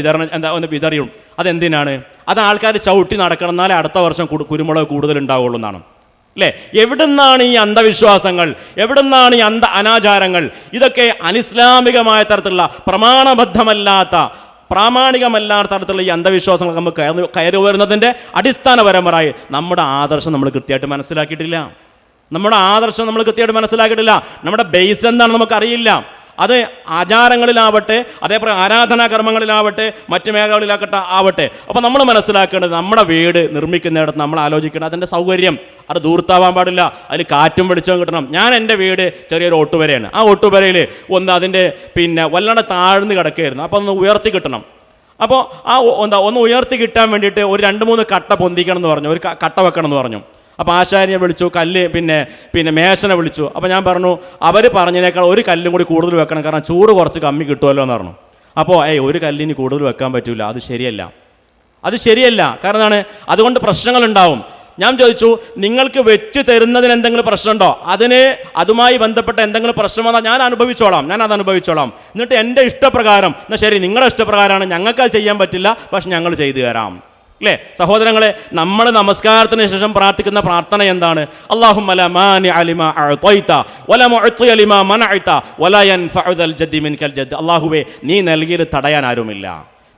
Speaker 1: വിതറിയും. അതെന്തിനാണ്? അത് ആൾക്കാർ ചവിട്ടി നടക്കണം, എന്നാലേ അടുത്ത വർഷം കുരുമുളക് കൂടുതൽ ഉണ്ടാവുള്ളൂ എന്നാണ്. അല്ലേ? എവിടുന്നാണ് ഈ അന്ധവിശ്വാസങ്ങൾ? എവിടുന്നാണ് ഈ അനാചാരങ്ങൾ? ഇതൊക്കെ അനിസ്ലാമികമായ തരത്തിലുള്ള പ്രാമാണികമല്ലാത്ത തരത്തിലുള്ള ഈ അന്ധവിശ്വാസങ്ങൾ നമുക്ക് കയറി വരുന്നതിൻ്റെ അടിസ്ഥാനപരമായി നമ്മുടെ ആദർശം നമ്മൾ കൃത്യമായിട്ട് മനസ്സിലാക്കിയിട്ടില്ല. നമ്മുടെ ബേസ് എന്താണെന്ന് നമുക്കറിയില്ല. അത് ആചാരങ്ങളിലാവട്ടെ, അതേപോലെ ആരാധനാ കർമ്മങ്ങളിലാവട്ടെ, മറ്റു ആവട്ടെ. അപ്പോൾ നമ്മൾ മനസ്സിലാക്കേണ്ടത് നമ്മുടെ വീട് നിർമ്മിക്കുന്നിടത്ത് നമ്മൾ ആലോചിക്കേണ്ടത് അതിൻ്റെ സൗകര്യം, അത് ദൂർത്താവാൻ പാടില്ല, അതിൽ കാറ്റും വെളിച്ചവും കിട്ടണം. ഞാൻ എൻ്റെ വീട് ചെറിയൊരു ഓട്ടുവരയാണ്. ആ ഓട്ടുവരയിൽ അതിൻ്റെ വല്ലാണ്ട് താഴ്ന്ന് കിടക്കുകയായിരുന്നു. അപ്പോൾ ഒന്ന് ഉയർത്തി കിട്ടണം. അപ്പോൾ ഒന്ന് ഉയർത്തി കിട്ടാൻ വേണ്ടിയിട്ട് ഒരു 2-3 കട്ട പൊന്തിക്കണം എന്ന് പറഞ്ഞു, ഒരു കട്ട വെക്കണം എന്ന് പറഞ്ഞു. അപ്പോൾ ആശാരിയെ വിളിച്ചു, കല്ല് മേശനെ വിളിച്ചു. അപ്പോൾ ഞാൻ പറഞ്ഞു അവർ പറഞ്ഞതിനേക്കാൾ ഒരു കല്ലും കൂടി കൂടുതൽ വെക്കണം, കാരണം ചൂട് കുറച്ച് കമ്മി കിട്ടുമല്ലോ എന്ന് പറഞ്ഞു. അപ്പോൾ ഒരു കല്ലിന് കൂടുതൽ വെക്കാൻ പറ്റില്ല, അത് ശരിയല്ല. കാരണം എന്താണ്, അതുകൊണ്ട് പ്രശ്നങ്ങളുണ്ടാവും. ഞാൻ ചോദിച്ചു, നിങ്ങൾക്ക് വെച്ച് തരുന്നതിന് എന്തെങ്കിലും പ്രശ്നമുണ്ടോ? അതുമായി ബന്ധപ്പെട്ട എന്തെങ്കിലും പ്രശ്നം വന്നാൽ ഞാൻ അത് അനുഭവിച്ചോളാം. എന്നിട്ട് എൻ്റെ ഇഷ്ടപ്രകാരം, എന്നാൽ ശരി നിങ്ങളുടെ ഇഷ്ടപ്രകാരമാണ്, ഞങ്ങൾക്ക് അത് ചെയ്യാൻ പറ്റില്ല, പക്ഷെ ഞങ്ങൾ ചെയ്തു തരാം. അല്ലേ സഹോദരങ്ങളെ, നമ്മൾ നമസ്കാരത്തിന് ശേഷം പ്രാർത്ഥിക്കുന്ന പ്രാർത്ഥന എന്താണ്? അല്ലാഹുമ്മ ലാ മാനിഅ ലിമാ അഅ്തൈത വലാ മുഅ്തിയ ലിമാ മനഅത വലാ യൻഫഉ ദൽ ജദ്ദി മിൻകൽ ജദ്ദ്. അല്ലാഹുവേ, നീ നൽകിയത് തടയാൻ ആരുമില്ല,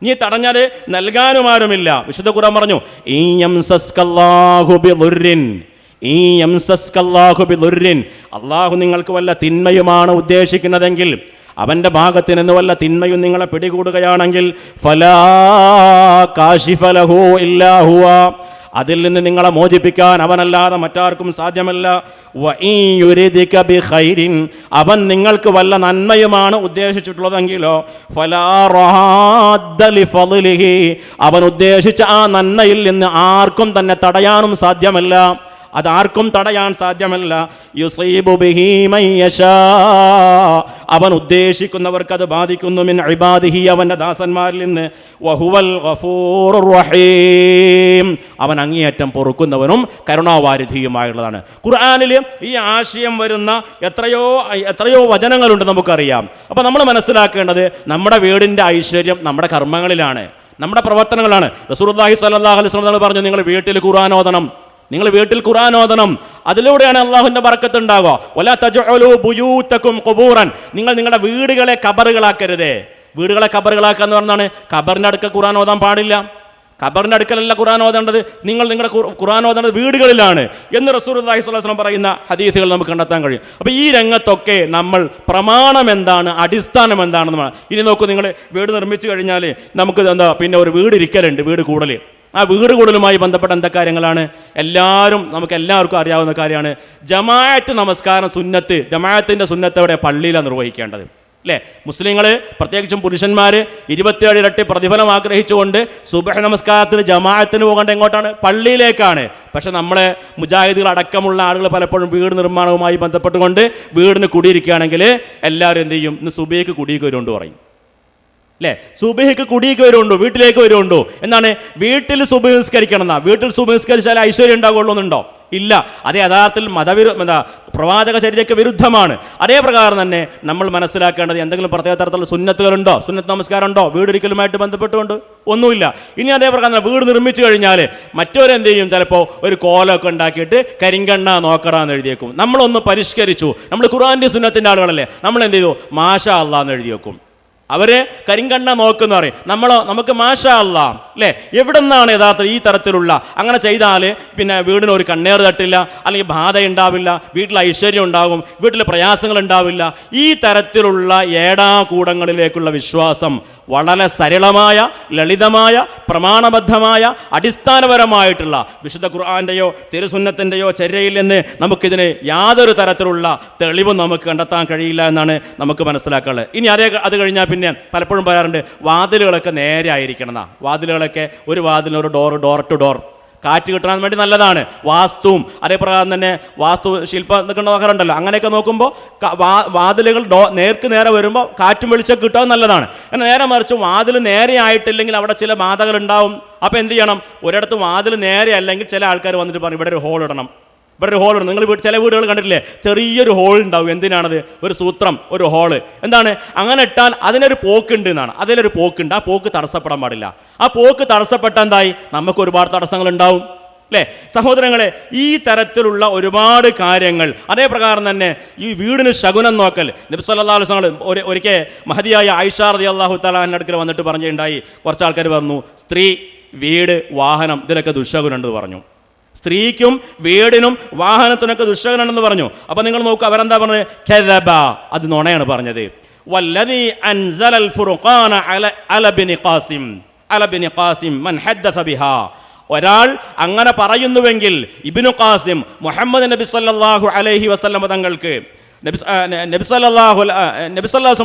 Speaker 1: നീ തടഞ്ഞാൽ നൽകാനും ആരുമില്ല. വിശുദ്ധ ഖുർആൻ പറഞ്ഞു, അല്ലാഹു നിങ്ങൾക്ക് വല്ല തിന്മയുമാണ് ഉദ്ദേശിക്കുന്നതെങ്കിൽ, അവൻ്റെ ഭാഗത്ത് നിന്ന് വല്ല തിന്മയും നിങ്ങളെ പിടികൂടുകയാണെങ്കിൽ, ഫലാ കാശിഫ ലഹു ഇല്ലാ ഹുവ, അതിൽ നിന്ന് നിങ്ങളെ മോചിപ്പിക്കാൻ അവനല്ലാതെ മറ്റാർക്കും സാധ്യമല്ല. വഇൻ യുരിദിക ബിഖൈരിൻ, അവൻ നിങ്ങൾക്ക് വല്ല നന്മയുമാണ് ഉദ്ദേശിച്ചിട്ടുള്ളതെങ്കിലോ, ഫലാ റാദ്ദ ലിഫളിഹി, അവൻ ഉദ്ദേശിച്ച ആ നന്മയിൽ നിന്ന് ആർക്കും തന്നെ തടയാനും സാധ്യമല്ല, അതാർക്കും തടയാൻ സാധ്യമല്ല. യുസീബു ബിഹി മൻ യശാ, അവൻ ഉദ്ദേശിക്കുന്നവർക്ക് അത് ബാധിക്കുന്നു. മിൻ ഇബാദിഹി, അവൻ്റെ ദാസന്മാരിൽ നിന്ന്. വഹുവൽ ഗഫൂറുർ റഹീം, അവൻ അങ്ങേയറ്റം പൊറുക്കുന്നവനും കരുണാവാരിധിയുമായുള്ളതാണ്. ഖുർആനിൽ ഈ ആശയം വരുന്ന എത്രയോ വചനങ്ങളുണ്ട് നമുക്കറിയാം. അപ്പോൾ നമ്മൾ മനസ്സിലാക്കേണ്ടത് നമ്മുടെ വീടിൻ്റെ ഐശ്വര്യം നമ്മുടെ കർമ്മങ്ങളിലാണ്, നമ്മുടെ പ്രവർത്തനങ്ങളാണ്. റസൂലുള്ളാഹി സ്വല്ലല്ലാഹു അലൈഹി വസല്ലം പറഞ്ഞു, നിങ്ങൾ വീട്ടിൽ ഖുർആൻ ഓതണം, അതിലൂടെയാണ് അള്ളാഹുവിൻ്റെ ബർക്കത്ത് ഉണ്ടാവുക. വലാ തജ്അലൂ ബുയൂതകും ഖുബൂറൻ, നിങ്ങൾ നിങ്ങളുടെ വീടുകളെ ഖബറുകളാക്കരുതേ. വീടുകളെ ഖബറുകളാക്കുക എന്ന് പറഞ്ഞാണ്, ഖബറിൻ്റെ അടുക്കൽ ഖുർആൻ ഓതാൻ പാടില്ല, ഖബറിൻ്റെ അടുക്കലല്ല ഖുർആൻ ഓതേണ്ടത്, നിങ്ങൾ നിങ്ങളുടെ ഖുർആൻ ഓതേണ്ടത് വീടുകളിലാണ് എന്ന് റസൂലുള്ളാഹി സ്വല്ലല്ലാഹു അലൈഹി വസല്ലം പറയുന്ന ഹദീസുകൾ നമുക്ക് കണ്ടെത്താൻ കഴിയും. അപ്പോൾ ഈ രംഗത്തൊക്കെ നമ്മൾ പ്രമാണം എന്താണ്, അടിസ്ഥാനം എന്താണെന്ന്. ഇനി നോക്കൂ, നിങ്ങൾ വീട് നിർമ്മിച്ചു കഴിഞ്ഞാൽ നമുക്ക് ഒരു വീട് ഇരിക്കലുണ്ട്, വീട് കൂടൽ. ആ വീട് കൂടലുമായി ബന്ധപ്പെട്ട എന്താ കാര്യങ്ങളാണ്? നമുക്ക് എല്ലാവർക്കും അറിയാവുന്ന കാര്യമാണ് ജമാഅത്ത് നമസ്കാരം. ജമാഅത്തിൻ്റെ സുന്നത്തോടെ പള്ളിയിലാണ് നിർവഹിക്കേണ്ടത്, അല്ലേ? മുസ്ലിങ്ങൾ പ്രത്യേകിച്ചും പുരുഷന്മാർ 27 ഇരട്ടി പ്രതിഫലം ആഗ്രഹിച്ചുകൊണ്ട് സുബ്ഹ് നമസ്കാരത്തിന് ജമാഅത്തിന് പോകേണ്ട എങ്ങോട്ടാണ്? പള്ളിയിലേക്കാണ്. പക്ഷെ നമ്മളെ മുജാഹിദുകൾ അടക്കമുള്ള ആളുകൾ പലപ്പോഴും വീട് നിർമ്മാണവുമായി ബന്ധപ്പെട്ടുകൊണ്ട് വീടിന് കുടിയിരിക്കുകയാണെങ്കിൽ എല്ലാവരും എന്ത് ചെയ്യും? ഇന്ന് സുബഹിക്ക് കുടിയേക്ക് വരുകൊണ്ട് പറയും, അല്ലേ? സുബഹിക്ക് കുടിയേക്ക് വരുന്നുണ്ടോ, വീട്ടിലേക്ക് വരുന്നുണ്ടോ? എന്താണ്? വീട്ടിൽ സുബഹി നിസ്കരിക്കണം എന്നാ. വീട്ടിൽ സുബഹി നിസ്കരിച്ചാൽ ഐശ്വര്യം ഉണ്ടാകുള്ളൂ എന്നുണ്ടോ? ഇല്ല. അത് യഥാർത്ഥത്തിൽ പ്രവാചക ചര്യയ്ക്ക് വിരുദ്ധമാണ്. അതേ പ്രകാരം തന്നെ നമ്മൾ മനസ്സിലാക്കേണ്ടത് എന്തെങ്കിലും പ്രത്യേക തരത്തിലുള്ള സുന്നത്തുകളുണ്ടോ, സുന്നത്ത് നമസ്കാരം ഉണ്ടോ വീടൊരിക്കലുമായിട്ട് ബന്ധപ്പെട്ടുകൊണ്ട്? ഒന്നുമില്ല. ഇനി അതേ പ്രകാരം വീട് നിർമ്മിച്ചു കഴിഞ്ഞാൽ മറ്റവരെന്ത് ചെയ്യും? ചിലപ്പോൾ ഒരു കോലമൊക്കെ ഉണ്ടാക്കിയിട്ട് കരിങ്കണ്ണ നോക്കടാന്ന് എഴുതിയേക്കും. നമ്മളൊന്ന് പരിഷ്കരിച്ചു, നമ്മൾ ഖുർആന്റെ സുന്നത്തിൻ്റെ ആളുകളല്ലേ, നമ്മൾ എന്ത് ചെയ്തു? മാഷാ അല്ലാ എന്ന് എഴുതി വെക്കും. അവര് കരിങ്കണ്ണ നോക്കുന്ന പറയും, നമുക്ക് മാഷാ അല്ലാ, അല്ലേ? എവിടെ നിന്നാണ് യഥാർത്ഥത്തിൽ ഈ തരത്തിലുള്ള അങ്ങനെ ചെയ്താൽ വീടിന് ഒരു കണ്ണേറ് തട്ടില്ല, അല്ലെങ്കിൽ ബാധ ഉണ്ടാവില്ല, വീട്ടിൽ ഐശ്വര്യം ഉണ്ടാകും, വീട്ടിൽ പ്രയാസങ്ങൾ ഉണ്ടാവില്ല. ഈ തരത്തിലുള്ള ഏടാകൂടങ്ങളിലേക്കുള്ള വിശ്വാസം വളരെ സരളമായ, ലളിതമായ, പ്രമാണബദ്ധമായ, അടിസ്ഥാനപരമായിട്ടുള്ള വിശുദ്ധ ഖുർആന്റെയോ തിരുസുന്നത്തിൻ്റെയോ ചര്യയിൽ നിന്ന് നമുക്കിതിന് യാതൊരു തരത്തിലുള്ള തെളിവും നമുക്ക് കണ്ടെത്താൻ കഴിയില്ല എന്നാണ് നമുക്ക് മനസ്സിലാക്കാനുള്ളത്. ഇനി അത് കഴിഞ്ഞാൽ പലപ്പോഴും പറയാറുണ്ട് വാതിലുകളൊക്കെ നേരെ ആയിരിക്കണം എന്നാ. വാതിലുകളൊക്കെ ഒരു വാതിലിന് ഒരു ഡോർ ടു ഡോർ, കാറ്റ് കിട്ടാൻ വേണ്ടി നല്ലതാണ്. വാസ്തുവും അതേപ്രകാരം തന്നെ വാസ്തു ശില്പം എന്നൊക്കെ നോക്കാറുണ്ടല്ലോ. അങ്ങനെയൊക്കെ നോക്കുമ്പോൾ വാതിലുകൾ നേർക്ക് നേരെ വരുമ്പോൾ കാറ്റും വെളിച്ചം കിട്ടാൻ നല്ലതാണ്. എന്നാൽ നേരെ മറിച്ച് വാതിൽ നേരെ ആയിട്ടില്ലെങ്കിൽ അവിടെ ചില ബാധകൾ ഉണ്ടാവും. അപ്പോൾ എന്ത് ചെയ്യണം? ഒരിടത്ത് വാതിൽ നേരെ അല്ലെങ്കിൽ ചില ആൾക്കാർ വന്നിട്ട് പറയും ഇവിടെ ഒരു ഹോൾ ഇടണം, ഇവിടെ ഒരു ഹോൾ ഇടണം. നിങ്ങൾ ചില വീടുകൾ കണ്ടിട്ടില്ലേ, ചെറിയൊരു ഹോൾ ഉണ്ടാവും. എന്തിനാണത്? ഒരു സൂത്രം, ഒരു ഹോള്. എന്താണ്? അങ്ങനെ ഇട്ടാൽ അതിനൊരു പോക്കുണ്ട് എന്നാണ്. അതിലൊരു പോക്കുണ്ട്, ആ പോക്ക് തടസ്സപ്പെടാൻ പാടില്ല. ആ പോക്ക് തടസ്സപ്പെട്ട എന്തായി? നമുക്ക് ഒരുപാട് തടസ്സങ്ങൾ ഉണ്ടാവും, അല്ലേ സഹോദരങ്ങളെ? ഈ തരത്തിലുള്ള ഒരുപാട് കാര്യങ്ങൾ. അതേ പ്രകാരം തന്നെ ഈ വീടിന് ശകുനം നോക്കൽ. നബി സല്ലല്ലാഹു അലൈഹി വസല്ലം ഒരിക്കൽ മഹദിയായ ആയിഷ റളിയല്ലാഹു തആല അൻഹയുടെ അടുക്കൽ വന്നിട്ട് പറഞ്ഞുണ്ടായി, കുറച്ച് ആൾക്കാർ പറഞ്ഞു സ്ത്രീ, വീട്, വാഹനം ഇതിനൊക്കെ ദുശകുനുണ്ടെന്ന് പറഞ്ഞു. സ്ത്രീക്കും വീടിനും വാഹനത്തിനൊക്കെ ദുശകുനുണ്ടെന്ന് പറഞ്ഞു. അപ്പം നിങ്ങൾ നോക്കുക, അവരെന്താ പറഞ്ഞത്? കദബ, അത് നുണയാണ് പറഞ്ഞത്. വല്ലദീ അൻസലൽ ഫുർഖാന അല ബിനി ഖാസിം മൻ ഹദ്ദസ ബിഹാ. ഒരാൾ അങ്ങനെ പറയുന്നുവെങ്കിൽ ഇബ്നു ഖാസിം മുഹമ്മദ് നബി സല്ലല്ലാഹു അലൈഹി വസല്ലം തങ്ങൾക്ക് നബി സല്ലല്ലാഹു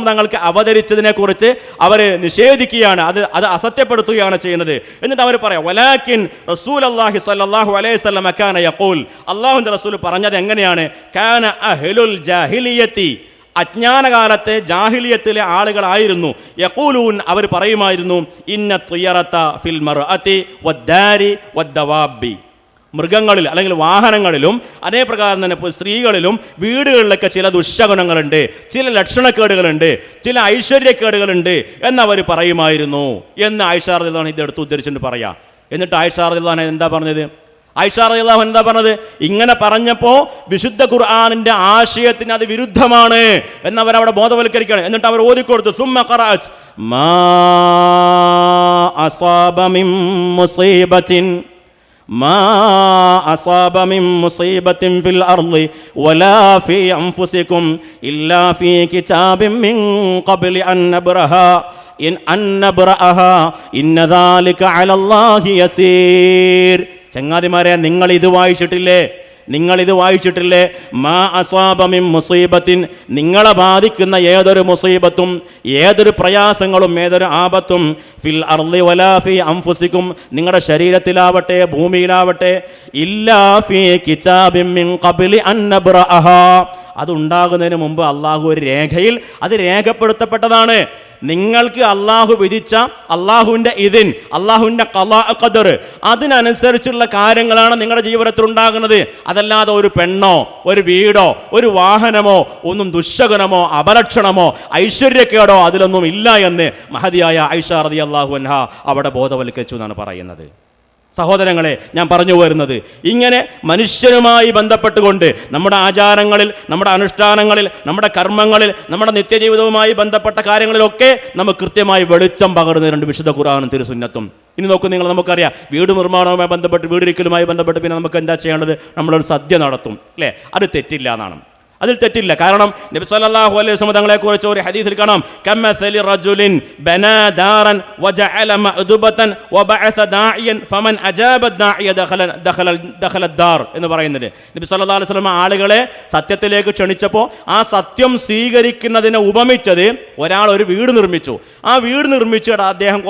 Speaker 1: തങ്ങൾക്ക് അവതരിച്ചതിനെ കുറിച്ച് അവർ നിഷേധിക്കുകയാണ്, അത് അസത്യപ്പെടുത്തുകയാണ് ചെയ്യുന്നത്. എന്നിട്ട് അവർ പറയാം വലാകിൻ റസൂലുള്ളാഹി സ്വല്ലല്ലാഹു അലൈഹി വസല്ലം കാന യഖൂൽ, അല്ലാഹുവിന്റെ റസൂൽ പറഞ്ഞത് എങ്ങനെയാണ്? കാന അഹ്ലുൽ ജാഹിലിയത്തി, അജ്ഞാനകാലത്തെ ജാഹിലിയത്തിലെ ആളുകളായിരുന്നു, യഖൂലൂൻ, അവർ പറയുമായിരുന്നു, ഇന്ന തുയറത ഫിൽ മർഅതി വദ്ദാരി വദ്ദവാബി, മൃഗങ്ങളിൽ അല്ലെങ്കിൽ വാഹനങ്ങളിലും അതേപ്രകാരം തന്നെ സ്ത്രീകളിലും വീടുകളിലൊക്കെ ചില ദുശ്ശഗുണങ്ങളുണ്ട്, ചില ലക്ഷണക്കേടുകളുണ്ട്, ചില ഐശ്വര്യക്കേടുകളുണ്ട് എന്നവർ പറയുമായിരുന്നു എന്ന് ആയിഷ റളിയല്ലാഹു അൻഹ ഇതെടുത്ത് ഉദ്ധരിച്ചിട്ട് പറയാം. എന്നിട്ട് ആയിഷ റളിയല്ലാഹു അൻഹ എന്താ പറഞ്ഞത്? ആയിഷ റളിയല്ലാഹു അൻഹ എന്താ പറഞ്ഞത്? ഇങ്ങനെ പറഞ്ഞപ്പോൾ വിശുദ്ധ ഖുർആനിന്റെ ആശയത്തിന് അത് വിരുദ്ധമാണ് എന്നവരവിടെ ബോധവൽക്കരിക്കുകയാണ്. എന്നിട്ട് അവർ ഓതിക്കൊടുത്തു സുമ്മ ഖറഅത് മാ അസാബ മിൻ മുസീബത്തിൻ ما أصاب من مصيبة في الأرض ولا في أنفسكم إلا في كتاب من قبل أن نبرأها إن ذلك على الله يسير. ചങ്ങാതിമാരെ, നിങ്ങളിത് വായിച്ചിട്ടില്ലേ? മാ അസ്വാബ മിൻ മുസീബത്തിൻ, നിങ്ങളെ ബാധിക്കുന്ന ഏതൊരു മുസീബത്തും, ഏതൊരു പ്രയാസങ്ങളും, ഏതൊരു ആപത്തും, ഫിൽ അർളി വലാ ഫീ അൻഫുസികും, നിങ്ങളുടെ ശരീരത്തിലാവട്ടെ ഭൂമിയിലാവട്ടെ, ഇല്ലാ ഫീ കിതാബിൻ മിൻ ഖബ്ലി അൻ നബ്റഅഹാ, അതുണ്ടാകുന്നതിന് മുമ്പ് അള്ളാഹു ഒരു രേഖയിൽ അത് രേഖപ്പെടുത്തപ്പെട്ടതാണ്. നിങ്ങൾക്ക് അള്ളാഹു വിധിച്ച അള്ളാഹുവിൻ്റെ ഇതിൻ, അള്ളാഹുവിൻ്റെ ഖളാ ഖദർ, അതിനനുസരിച്ചുള്ള കാര്യങ്ങളാണ് നിങ്ങളുടെ ജീവിതത്തിൽ ഉണ്ടാകുന്നത്. അതല്ലാതെ ഒരു പെണ്ണോ ഒരു വീടോ ഒരു വാഹനമോ ഒന്നും ദുശ്ശകുനമോ അപലക്ഷണമോ ഐശ്വര്യക്കേടോ അതിലൊന്നും ഇല്ല എന്ന് മഹദിയായ ആയിഷ റളിയല്ലാഹു അൻഹ അവിടെ ബോധവൽക്കരിച്ചു എന്നാണ് പറയുന്നത്. സഹോദരങ്ങളെ, ഞാൻ പറഞ്ഞു വരുന്നത്, ഇങ്ങനെ മനുഷ്യനുമായി ബന്ധപ്പെട്ടുകൊണ്ട് നമ്മുടെ ആചാരങ്ങളിൽ, നമ്മുടെ അനുഷ്ഠാനങ്ങളിൽ, നമ്മുടെ കർമ്മങ്ങളിൽ, നമ്മുടെ നിത്യജീവിതവുമായി ബന്ധപ്പെട്ട കാര്യങ്ങളിലൊക്കെ നമുക്ക് കൃത്യമായി വെളിച്ചം പകർന്നു വിശുദ്ധ ഖുർആനും തിരുസുന്നത്തും. ഇനി നോക്കൂ നിങ്ങൾ, നമുക്കറിയാം വീട് നിർമ്മാണവുമായി ബന്ധപ്പെട്ട്, വീടിരിക്കലുമായി ബന്ധപ്പെട്ട് പിന്നെ നമുക്ക് എന്താ ചെയ്യേണ്ടത്? നമ്മളൊരു സദ്യ നടത്തും, അല്ലേ? അത് തെറ്റില്ല എന്നാണ്, അതിൽ തെറ്റില്ല. കാരണം നബി സല്ലല്ലാഹു അലൈഹി വസല്ലം തങ്ങളെ കുറിച്ച് ഒരു ഹദീസിൽ കാണാം, കമസലി റജുലിൻ ബനാ ദാറൻ വജഅല മഅദുബതൻ വബഅസ ദാഇയൻ ഫമൻ അജാബ ദാഇയ ദഖല ദാർ എന്ന് പറയുന്നത്. നബി സല്ലല്ലാഹു അലൈഹി വസല്ലം ആളുകളെ സത്യത്തിലേക്ക് ക്ഷണിച്ചപ്പോൾ ആ സത്യം സ്വീകരിക്കുന്നതിനെ ഉപമിച്ചത്, ഒരാൾ ഒരു വീട് നിർമ്മിച്ചു, ആ വീട് നിർമ്മിച്ചിട്ട് അദ്ദേഹം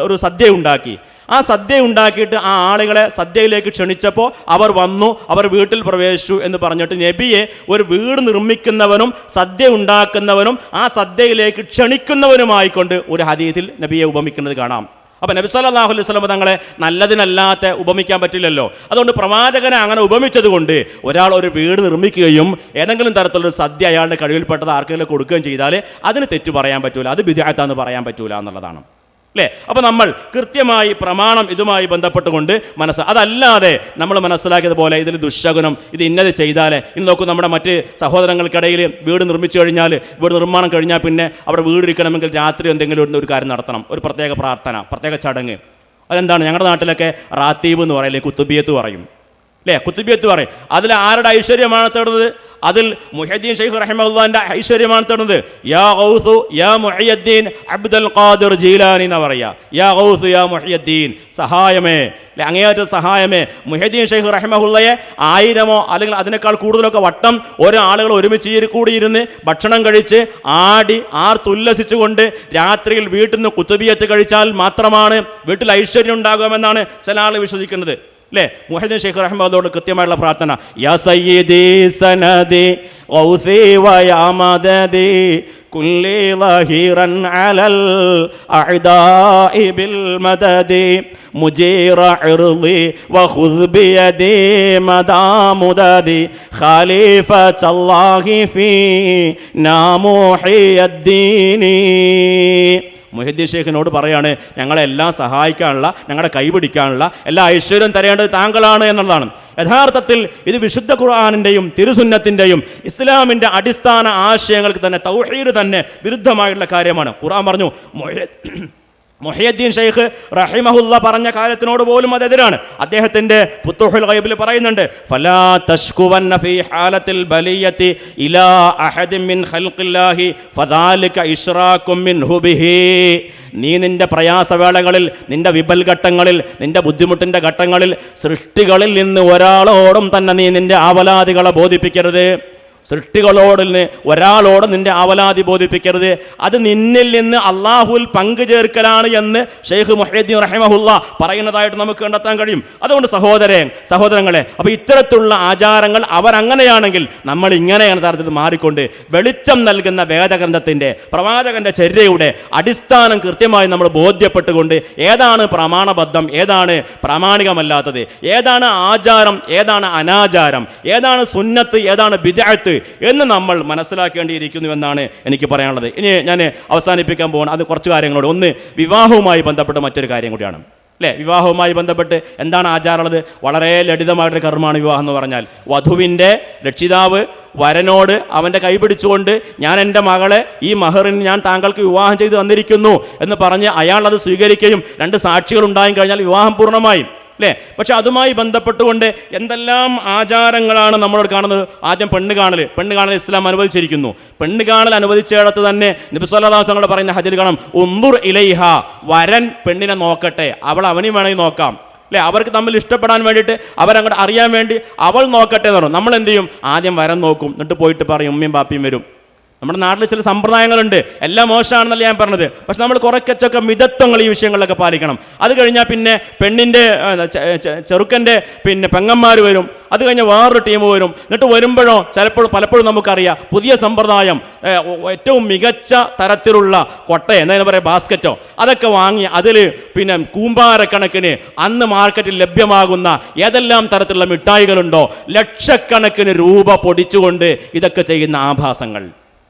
Speaker 1: ഒരു സദ്യ ഉണ്ടാക്കി. ആ സദ്യ ഉണ്ടാക്കിയിട്ട് ആ ആളുകളെ സദ്യയിലേക്ക് ക്ഷണിച്ചപ്പോൾ അവർ വന്നു, അവർ വീട്ടിൽ പ്രവേശിച്ചു എന്ന് പറഞ്ഞിട്ട് നബിയെ ഒരു വീട് നിർമ്മിക്കുന്നവനും സദ്യ ഉണ്ടാക്കുന്നവനും ആ സദ്യയിലേക്ക് ക്ഷണിക്കുന്നവനുമായിക്കൊണ്ട് ഒരു ഹദീസിൽ നബിയെ ഉപമിക്കുന്നത് കാണാം. അപ്പം നബി സല്ലല്ലാഹു അലൈഹി വസല്ലം തങ്ങളെ നല്ലതിനല്ലാത്ത ഉപമിക്കാൻ പറ്റില്ലല്ലോ. അതുകൊണ്ട് പ്രവാചകനെ അങ്ങനെ ഉപമിച്ചത് കൊണ്ട് ഒരാൾ ഒരു വീട് നിർമ്മിക്കുകയും ഏതെങ്കിലും തരത്തിലുള്ള സദ്യ അയാളുടെ കഴിവിൽപ്പെട്ടത് ആർക്കെങ്കിലും കൊടുക്കുകയും ചെയ്താൽ അതിന് തെറ്റു പറയാൻ പറ്റൂല, അത് ബിദ്അത്താന്ന് പറയാൻ പറ്റൂല എന്നുള്ളതാണ്, അല്ലേ? അപ്പോൾ നമ്മൾ കൃത്യമായി പ്രമാണം ഇതുമായി ബന്ധപ്പെട്ടുകൊണ്ട് അതല്ലാതെ നമ്മൾ മനസ്സിലാക്കിയതുപോലെ ഇതിൽ ദുശ്ശകുനം, ഇത് ഇന്നത് ചെയ്താലേ, ഇന്ന് നോക്കൂ, നമ്മുടെ മറ്റ് സഹോദരങ്ങൾക്കിടയിൽ വീട് നിർമ്മിച്ചു കഴിഞ്ഞാൽ, വീട് നിർമ്മാണം കഴിഞ്ഞാൽ പിന്നെ അവിടെ വീടിരിക്കണമെങ്കിൽ രാത്രി എന്തെങ്കിലും ഒരു കാര്യം നടത്തണം, ഒരു പ്രത്യേക പ്രാർത്ഥന, പ്രത്യേക ചടങ്ങ്. അതെന്താണ്? ഞങ്ങളുടെ നാട്ടിലൊക്കെ റാത്തീബ് എന്ന് പറയും, അല്ലെങ്കിൽ കുത്തുബിയത്ത് പറയും, അല്ലേ? കുത്തുബിയത്ത് പറയും. അതിൽ ആരുടെ ഐശ്വര്യമാണ് തേടുന്നത്? അതിൽ മുഹ്യിദ്ദീൻ ശൈഖ് റഹിമഹുല്ലാഹിന്റെ ഐശ്വര്യമാണ് തേടുന്നത്. യാ ഗൗസ് യാ മുഹ്യിദ്ദീൻ അബ്ദുൽ ഖാദിർ ജീലാനി എന്ന് പറയാ. യാ ഗൗസ് യാ മുഹ്യിദ്ദീൻ, സഹായമേ, അങ്ങേയറ്റ സഹായമേ. മുഹ്യിദ്ദീൻ ശൈഖ് റഹിമഹുല്ലയെ 1000 അല്ലെങ്കിൽ അതിനേക്കാൾ കൂടുതലൊക്കെ വട്ടം ഓരോ ആളുകൾ ഒരുമിച്ച് കൂടിയിരുന്ന് ഭക്ഷണം കഴിച്ച് ആടി ആർത്തുല്ലസിച്ചുകൊണ്ട് രാത്രിയിൽ വീട്ടിൽ നിന്ന് കുത്തുബിയത്ത് കഴിച്ചാൽ മാത്രമാണ് വീട്ടിൽ ഐശ്വര്യം ഉണ്ടാകുമെന്നാണ് ചില ആളുകൾ വിശ്വസിക്കുന്നത്, അല്ലേ? മുഹ്യിദ്ദീൻ ശൈഖ് റഹിമഹുല്ലയോട് കൃത്യമായുള്ള പ്രാർത്ഥന, യാ സയ്യിദി സനദി ഗൗസി വയാ മദദി കുല്ലി ളഹീറൻ അലൽ അഅദാഇ ബിൽ മദദി മുജീറ ഇർളി വഖുദ് ബിയദി മദാ മുദദി ഖലീഫത്തല്ലാഹി ഫീ നാമുഹിയദ്ദീനി. മുഹ്യിദ്ദീൻ ശൈഖിനോട് പറയാണ്, ഞങ്ങളെല്ലാം സഹായിക്കാനുള്ള, ഞങ്ങളുടെ കൈപിടിക്കാനുള്ള എല്ലാ ഐശ്വര്യം തരേണ്ടത് താങ്കളാണ് എന്നുള്ളതാണ്. യഥാർത്ഥത്തിൽ ഇത് വിശുദ്ധ ഖുർആനിൻ്റെയും തിരുസുന്നത്തിൻ്റെയും ഇസ്ലാമിൻ്റെ അടിസ്ഥാന ആശയങ്ങൾക്ക് തന്നെ, തൗഹീദ് തന്നെ വിരുദ്ധമായിട്ടുള്ള കാര്യമാണ്. ഖുർആൻ പറഞ്ഞു, മുഹയ്യദ്ദീൻ ഷെയ്ഖ് റഹിമഹുല്ല പറഞ്ഞ കാര്യത്തിനോട് പോലും അതെതിരാണ്. അദ്ദേഹത്തിന്റെ ഫുതുഹുൽ ഗൈബിൽ പറയുന്നുണ്ട്, ഫലാ തശ്കുവന്ന ഫീ ഹാലത്തിൽ ബലിയത്തി ഇലാ അഹദിൻ മിൻ ഖൽഖില്ലാഹി ഫദാലിക ഇശ്റാകും മിൻഹു ബിഹി. നീ നിന്റെ പ്രയാസവേളകളിൽ, നിന്റെ വിപൽഘട്ടങ്ങളിൽ, നിന്റെ ബുദ്ധിമുട്ടിന്റെ ഘട്ടങ്ങളിൽ സൃഷ്ടികളിൽ നിന്ന് ഒരാളോടും തന്നെ നീ നിന്റെ ആവലാദികളെ ബോധിപ്പിക്കരുത്. ഒരാളോട് നിന്റെ ആവലാതി ബോധിപ്പിക്കരുത്. അത് നിന്നിൽ നിന്ന് അള്ളാഹുൽ പങ്കു ചേർക്കലാണ് എന്ന് ഷെയ്ഖ് മുഹയ്യദ്ദീൻ റഹിമഹുല്ല പറയുന്നതായിട്ട് നമുക്ക് കണ്ടെത്താൻ കഴിയും. അതുകൊണ്ട് സഹോദരങ്ങളെ, അപ്പോൾ ഇത്തരത്തിലുള്ള ആചാരങ്ങൾ അവരങ്ങനെയാണെങ്കിൽ നമ്മൾ ഇങ്ങനെയാണ് തരത്തിൽ മാറിക്കൊണ്ട് വെളിച്ചം നൽകുന്ന വേദഗ്രന്ഥത്തിൻ്റെ, പ്രവാചകന്റെ ചര്യയുടെ അടിസ്ഥാനം കൃത്യമായി നമ്മൾ ബോധ്യപ്പെട്ടുകൊണ്ട് ഏതാണ് പ്രമാണബദ്ധം, ഏതാണ് പ്രാമാണികമല്ലാത്തത്, ഏതാണ് ആചാരം, ഏതാണ് അനാചാരം, ഏതാണ് സുന്നത്ത്, ഏതാണ് ബിദ്അത്ത് എന്ന് നമ്മൾ മനസ്സിലാക്കേണ്ടിയിരിക്കുന്നുവെന്നാണ് എനിക്ക് പറയാനുള്ളത്. ഇനി ഞാൻ അവസാനിപ്പിക്കാൻ പോകുന്നത് അത് കുറച്ച് കാര്യങ്ങളോട്. ഒന്ന്, വിവാഹവുമായി ബന്ധപ്പെട്ട മറ്റൊരു കാര്യം കൂടിയാണ്. അല്ലേ, വിവാഹവുമായി ബന്ധപ്പെട്ട് എന്താണ് ആചാരമുള്ളത്? വളരെ ലളിതമായിട്ടൊരു കർമ്മമാണ് വിവാഹം എന്ന് പറഞ്ഞാൽ. വധുവിൻ്റെ രക്ഷിതാവ് വരനോട് അവൻ്റെ കൈ പിടിച്ചുകൊണ്ട്, ഞാൻ എൻ്റെ മകളെ ഈ മഹറിന് ഞാൻ താങ്കൾക്ക് വിവാഹം ചെയ്ത് തന്നിരിക്കുന്നു എന്ന് പറഞ്ഞ് അയാൾ അത് സ്വീകരിക്കുകയും 2 സാക്ഷികൾ ഉണ്ടായി കഴിഞ്ഞാൽ വിവാഹം പൂർണ്ണമായും. അല്ലേ? പക്ഷെ അതുമായി ബന്ധപ്പെട്ടുകൊണ്ട് എന്തെല്ലാം ആചാരങ്ങളാണ് നമ്മളോട് കാണുന്നത്. ആദ്യം പെണ്ണ് കാണൽ ഇസ്ലാം അനുവദിച്ചിരിക്കുന്നു. പെണ്ണ് കാണൽ അനുവദിച്ചിടത്ത് തന്നെ നബി സല്ലല്ലാഹു അലൈഹി വസല്ലം പറയുന്ന ഹദീസിൽ കാണാം, ഉൻദുർ ഇലൈഹ, വരൻ പെണ്ണിനെ നോക്കട്ടെ, അവൾ അവനും വേണമെങ്കിൽ നോക്കാം. അല്ലേ, അവർക്ക് തമ്മിൽ ഇഷ്ടപ്പെടാൻ വേണ്ടിയിട്ട്, അവരങ്ങോട്ട് അറിയാൻ വേണ്ടി അവൾ നോക്കട്ടെ എന്ന് പറഞ്ഞു. നമ്മൾ എന്ത് ചെയ്യും? ആദ്യം വരൻ നോക്കും, എന്നിട്ട് പോയിട്ട് പറയും ഉമ്മയും ബാപ്പിയും വരും. നമ്മുടെ നാട്ടിൽ ചില സമ്പ്രദായങ്ങളുണ്ട്, എല്ലാം മോശമാണെന്നല്ല ഞാൻ പറഞ്ഞത്. പക്ഷെ നമ്മൾ കുറച്ചൊക്കെ മിതത്വങ്ങൾ ഈ വിഷയങ്ങളിലൊക്കെ പാലിക്കണം. അത് കഴിഞ്ഞാൽ പിന്നെ പെണ്ണിൻ്റെ ചെറുക്കൻ്റെ പിന്നെ പെങ്ങന്മാർ വരും, അത് കഴിഞ്ഞ് വേറൊരു ടീം വരും. എന്നിട്ട് വരുമ്പോഴോ പലപ്പോഴും നമുക്കറിയാം പുതിയ സമ്പ്രദായം, ഏറ്റവും മികച്ച തരത്തിലുള്ള കൊട്ട എന്താ പറയുക, ബാസ്ക്കറ്റോ അതൊക്കെ വാങ്ങി അതിൽ പിന്നെ കൂമ്പാരക്കണക്കിന് അന്ന് മാർക്കറ്റിൽ ലഭ്യമാകുന്ന ഏതെല്ലാം തരത്തിലുള്ള മിഠായികളുണ്ടോ ലക്ഷക്കണക്കിന് രൂപ പൊടിച്ചുകൊണ്ട് ഇതൊക്കെ ചെയ്യുന്ന ആഭാസങ്ങൾ.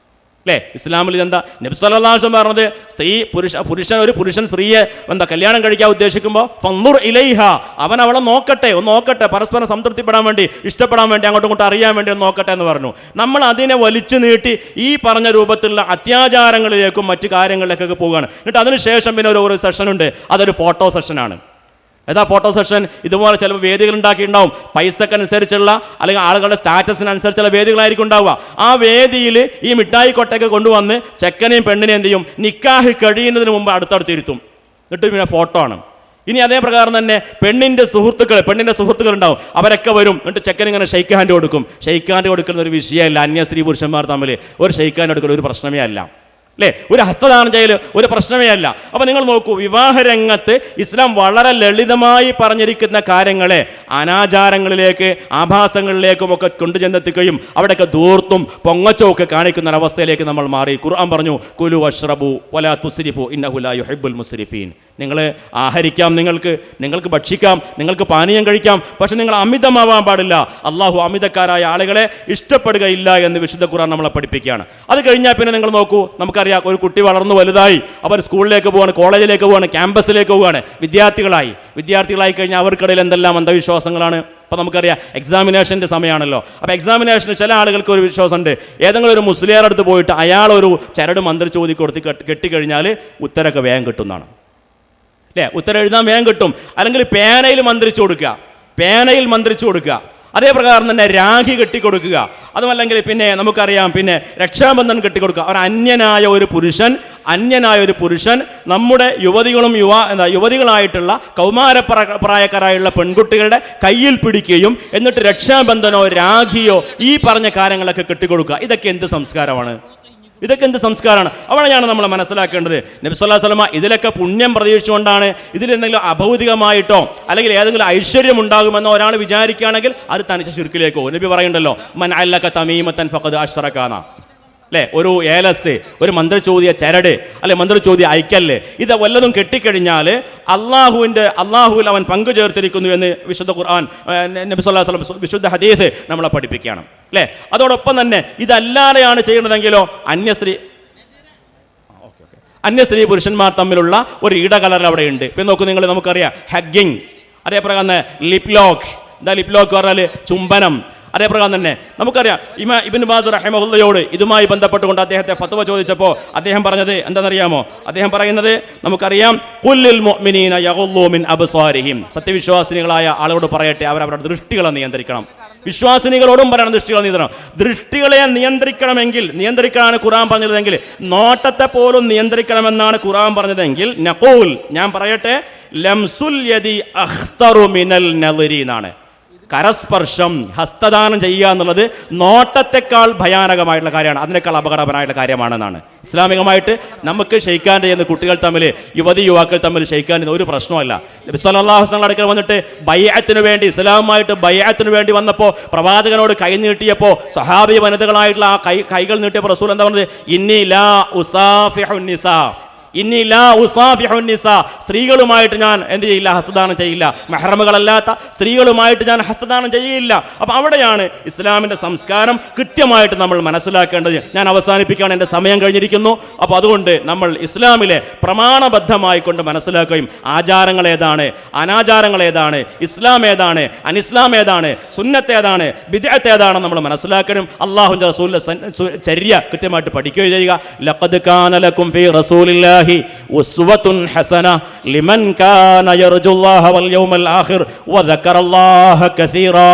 Speaker 1: അല്ലേ, ഇസ്ലാമിൽ ഇതെന്താ? നബി സല്ലല്ലാഹു അലൈഹി വസല്ലം പറഞ്ഞത്, ഒരു പുരുഷൻ സ്ത്രീയെ കല്യാണം കഴിക്കാൻ ഉദ്ദേശിക്കുമ്പോൾ ഫൻദുർ ഇലൈഹ, അവൻ അവളെ നോക്കട്ടെ, പരസ്പരം സംതൃപ്തിപ്പെടാൻ വേണ്ടി, ഇഷ്ടപ്പെടാൻ വേണ്ടി, അങ്ങോട്ടും ഇങ്ങോട്ടും അറിയാൻ വേണ്ടി നോക്കട്ടെ എന്ന് പറഞ്ഞു. നമ്മൾ അതിനെ വലിച്ചു നീട്ടി ഈ പറഞ്ഞ രൂപത്തിലുള്ള അത്യാചാരങ്ങളിലേക്കും മറ്റു കാര്യങ്ങളിലേക്കൊക്കെ പോവുകയാണ്. എന്നിട്ട് അതിനുശേഷം പിന്നെ ഒരു സെഷനുണ്ട്, അതൊരു ഫോട്ടോ സെഷനാണ്. ഏതാ ഫോട്ടോ സെഷൻ? ഇതുപോലെ ചിലപ്പോൾ വേദികൾ ഉണ്ടാക്കിയിട്ടുണ്ടാവും, പൈസക്കനുസരിച്ചുള്ള അല്ലെങ്കിൽ ആളുകളുടെ സ്റ്റാറ്റസിനനുസരിച്ചുള്ള വേദികളായിരിക്കും ഉണ്ടാവുക. ആ വേദിയിൽ ഈ മിഠായി കൊട്ടയൊക്കെ കൊണ്ടുവന്ന് ചെക്കനെയും പെണ്ണിനെയും എന്ത് ചെയ്യും? നിക്കാഹ് കഴിയുന്നതിന് മുമ്പ് അടുത്തടുത്തിരുത്തും. എന്നിട്ട് പിന്നെ ഫോട്ടോ ആണ്. ഇനി അതേ പ്രകാരം തന്നെ പെണ്ണിൻ്റെ സുഹൃത്തുക്കൾ ഉണ്ടാവും, അവരൊക്കെ വരും. എന്നിട്ട് ചെക്കൻ ഇങ്ങനെ ഷെയ്ക്ക് ഹാൻഡ് കൊടുക്കും. ഷെയ്ക്ക് ഹാൻഡ് കൊടുക്കുന്ന ഒരു വിഷയമല്ല, അന്യ സ്ത്രീ പുരുഷന്മാർ തമ്മിൽ ഒരു ഷെയ്ക്ക് ഹാൻഡ് കൊടുക്കുന്ന ഒരു പ്രശ്നമേ അല്ല. അല്ലേ, ഒരു ഹസ്തദാനം ചെയ്യൽ ഒരു പ്രശ്നമേ അല്ല. അപ്പോൾ നിങ്ങൾ നോക്കൂ, വിവാഹരംഗത്ത് ഇസ്ലാം വളരെ ലളിതമായി പറഞ്ഞിരിക്കുന്ന കാര്യങ്ങളെ അനാചാരങ്ങളിലേക്ക്, ആഭാസങ്ങളിലേക്കും ഒക്കെ കൊണ്ടുചെന്നെത്തിക്കുകയും അവിടെയൊക്കെ ധൂർത്തും പൊങ്ങച്ചവും ഒക്കെ കാണിക്കുന്ന ഒരവസ്ഥയിലേക്ക് നമ്മൾ മാറി. ഖുർആൻ പറഞ്ഞു, കുലു വഷ്റബു വലാ തുസ്രിഫു ഇന്നഹു ലാ യുഹിബ്ബുൽ മുസ്രിഫീൻ. നിങ്ങൾ ആഹരിക്കാം, നിങ്ങൾക്ക് ഭക്ഷിക്കാം, നിങ്ങൾക്ക് പാനീയം കഴിക്കാം, പക്ഷെ നിങ്ങൾ അമിതമാവാൻ പാടില്ല. അള്ളാഹു അമിതക്കാരായ ആളുകളെ ഇഷ്ടപ്പെടുകയില്ല എന്ന് വിശുദ്ധ ഖുർആൻ നമ്മളെ പഠിപ്പിക്കുകയാണ്. അത് കഴിഞ്ഞാൽ പിന്നെ നിങ്ങൾ നോക്കൂ, നമുക്കറിയാം ഒരു കുട്ടി വളർന്നു വലുതായി, അവർ സ്കൂളിലേക്ക് പോവാണ്, കോളേജിലേക്ക് പോവാണ്, ക്യാമ്പസിലേക്ക് പോവുകയാണ്, വിദ്യാർത്ഥികളായി കഴിഞ്ഞാൽ അവർക്കിടയിൽ എന്തെല്ലാം അന്ധവിശ്വാസങ്ങളാണ്. അപ്പോൾ നമുക്കറിയാം എക്സാമിനേഷൻ്റെ സമയമാണല്ലോ. അപ്പോൾ എക്സാമിനേഷന് ചില ആളുകൾക്ക് ഒരു വിശ്വാസമുണ്ട്, ഏതെങ്കിലും ഒരു മുസ്ലിയാർ അടുത്ത് പോയിട്ട് അയാൾ ഒരു ചരട് മന്ത്രിച്ചോദി കൊടുത്ത് കെട്ടിക്കഴിഞ്ഞാൽ ഉത്തരമൊക്കെ വേഗം കിട്ടുന്നതാണ്. അല്ലേ, ഉത്തരം എഴുതാൻ വേഗം കിട്ടും. അല്ലെങ്കിൽ പേനയിൽ മന്ത്രിച്ചു കൊടുക്കുക. അതേ പ്രകാരം തന്നെ രാഖി കെട്ടിക്കൊടുക്കുക. അതുമല്ലെങ്കിൽ പിന്നെ നമുക്കറിയാം പിന്നെ രക്ഷാബന്ധൻ കെട്ടിക്കൊടുക്കുക. അന്യനായ ഒരു പുരുഷൻ നമ്മുടെ യുവതികളായിട്ടുള്ള കൗമാരപ്രായക്കാരായുള്ള പെൺകുട്ടികളുടെ കയ്യിൽ പിടിക്കുകയും എന്നിട്ട് രക്ഷാബന്ധനോ രാഖിയോ ഈ പറഞ്ഞ കാര്യങ്ങളൊക്കെ കെട്ടിക്കൊടുക്കുക. ഇതൊക്കെ എന്ത് സംസ്കാരമാണ്? അവിടെയാണ് നമ്മൾ മനസ്സിലാക്കേണ്ടത്. നബി സല്ലല്ലാഹു അലൈഹി വസല്ലം ഇതിലൊക്കെ പുണ്യം പ്രതീക്ഷിച്ചുകൊണ്ടാണ്, ഇതിലെന്തെങ്കിലും അഭൗതികമായിട്ടോ അല്ലെങ്കിൽ ഏതെങ്കിലും ഐശ്വര്യം ഉണ്ടാകുമെന്നോ ഒരാൾ വിചാരിക്കുകയാണെങ്കിൽ അത് തനിച്ച ശിർക്കിലേക്ക് പോകും. നബി പറയുന്നുണ്ടല്ലോ, മൻ അല്ലക തമീമതൻ ഫഖദ് അശ്റകാന. അല്ലേ, ഒരു ഏലസ്, ഒരു മന്ത്രചോദ്യ ചരട്, അല്ലെ മന്ത്രചോദ്യ ഐക്കല്ല്, ഇത് വല്ലതും കെട്ടിക്കഴിഞ്ഞാൽ അള്ളാഹുവിൽ അവൻ പങ്കു ചേർത്തിരിക്കുന്നു എന്ന് വിശുദ്ധ ഖുർആൻ, നബി സല്ലല്ലാഹു അലൈഹി വസല്ലം വിശുദ്ധ ഹദീസ് നമ്മളെ പഠിപ്പിക്കുകയാണ്. അല്ലേ, അതോടൊപ്പം തന്നെ ഇതല്ലാതെയാണ് ചെയ്യുന്നതെങ്കിലോ അന്യ സ്ത്രീ പുരുഷന്മാർ തമ്മിലുള്ള ഒരു ഇടകലർ അവിടെ ഉണ്ട്. പിന്നെ നോക്കൂ നമുക്കറിയാം ഹഗ്ഗിങ്, അതേപ്രകാരം ലിപ് ലോക്ക്. ലിപ് ലോക്ക് പറഞ്ഞാൽ ചുംബനം. അതേപ്രകാരം തന്നെ നമുക്കറിയാം ഇബ്നു ബാസ് റഹിമഹുള്ളയോട് ഇതുമായി ബന്ധപ്പെട്ടുകൊണ്ട് അദ്ദേഹത്തെ ഫത്വ ചോദിച്ചപ്പോൾ അദ്ദേഹം പറഞ്ഞത് എന്താണെന്നറിയാമോ? അദ്ദേഹം പറയുന്നത് നമുക്കറിയാം, ഖുല്ലിൽ മുഅ്മിനീന യഗുള്ളൂ മിൻ അബ്സാരിഹിം, സത്യവിശ്വാസിനികളായ ആളുകളോട് പറയട്ടെ അവരവരുടെ ദൃഷ്ടികളെ നിയന്ത്രിക്കണം. വിശ്വാസിനികളോടും പറയണം ദൃഷ്ടികളെ നിയന്ത്രണം. ദൃഷ്ടികളെ നിയന്ത്രിക്കാനാണ് ഖുർആൻ പറഞ്ഞതെങ്കിൽ, നോട്ടത്തെ പോലും നിയന്ത്രിക്കണമെന്നാണ് ഖുർആൻ പറഞ്ഞതെങ്കിൽ, നഖൂൽ, ഞാൻ പറയട്ടെ, ലംസുൽ യദി അഖ്തറു മിനൽ നളരി എന്നാണ്. കരസ്പർശം, ഹസ്തദാനം ചെയ്യുക എന്നുള്ളത് നോട്ടത്തെക്കാൾ ഭയാനകമായിട്ടുള്ള കാര്യമാണ്, അതിനേക്കാൾ അപകടകരമായിട്ടുള്ള കാര്യമാണെന്നാണ്. ഇസ്ലാമികമായിട്ട് നമുക്ക് ഷെയ്ക്കാൻ ചെയ്യുന്ന കുട്ടികൾ തമ്മിൽ, യുവാക്കൾ തമ്മിൽ ഷെയ്ക്കാൻ ഒരു പ്രശ്നമല്ല. നബി സല്ലല്ലാഹു അലൈഹി വസല്ലം അടുക്കൽ വന്നിട്ട് ബൈഅത്തിന് വേണ്ടി, ഇസ്ലാമുമായിട്ട് ബൈഅത്തിന് വേണ്ടി വന്നപ്പോൾ, പ്രവാചകനോട് കൈ നീട്ടിയപ്പോൾ, സഹാബി വനിതകളായിട്ടുള്ള ആ കൈകൾ നീട്ടിയപ്പോൾ റസൂൽ എന്താ പറഞ്ഞത്? ഇന്നി ലാ ഉസാഫിഹുൻ നിസാ, ഇന്നി ലാ ഉസാഫിഹുൻ നിസാ, സ്ത്രീകളുമായിട്ട് ഞാൻ എന്ത് ചെയ്യില്ല, ഹസ്തദാനം ചെയ്യില്ല. മെഹ്റമുകളല്ലാത്ത സ്ത്രീകളുമായിട്ട് ഞാൻ ഹസ്തദാനം ചെയ്യില്ല. അപ്പം അവിടെയാണ് ഇസ്ലാമിൻ്റെ സംസ്കാരം കൃത്യമായിട്ട് നമ്മൾ മനസ്സിലാക്കേണ്ടത്. ഞാൻ അവസാനിപ്പിക്കുകയാണ്, എൻ്റെ സമയം കഴിഞ്ഞിരിക്കുന്നു. അപ്പോൾ അതുകൊണ്ട് നമ്മൾ ഇസ്ലാമിലെ പ്രമാണബദ്ധമായി കൊണ്ട് മനസ്സിലാക്കുകയും, ആചാരങ്ങൾ ഏതാണ്, അനാചാരങ്ങൾ ഏതാണ്, ഇസ്ലാം ഏതാണ്, അനിസ്ലാം ഏതാണ്, സുന്നത്ത് ഏതാണ്, ബിദ്അത്ത് ഏതാണ് നമ്മൾ മനസ്സിലാക്കണം. അല്ലാഹുവിൻ്റെ റസൂലിൻ്റെ ചര്യ കൃത്യമായിട്ട് പഠിക്കുകയും ചെയ്യുക. ലഖദ് കാന ലക്കും ഫീ റസൂലില്ലാഹി ഉസ്വത്തുൻ ഹസന ലിമൻ കാന യർജുല്ലാഹ വൽ യൗമൽ ആഖിർ വദക്കറല്ലാഹ കസീറാ.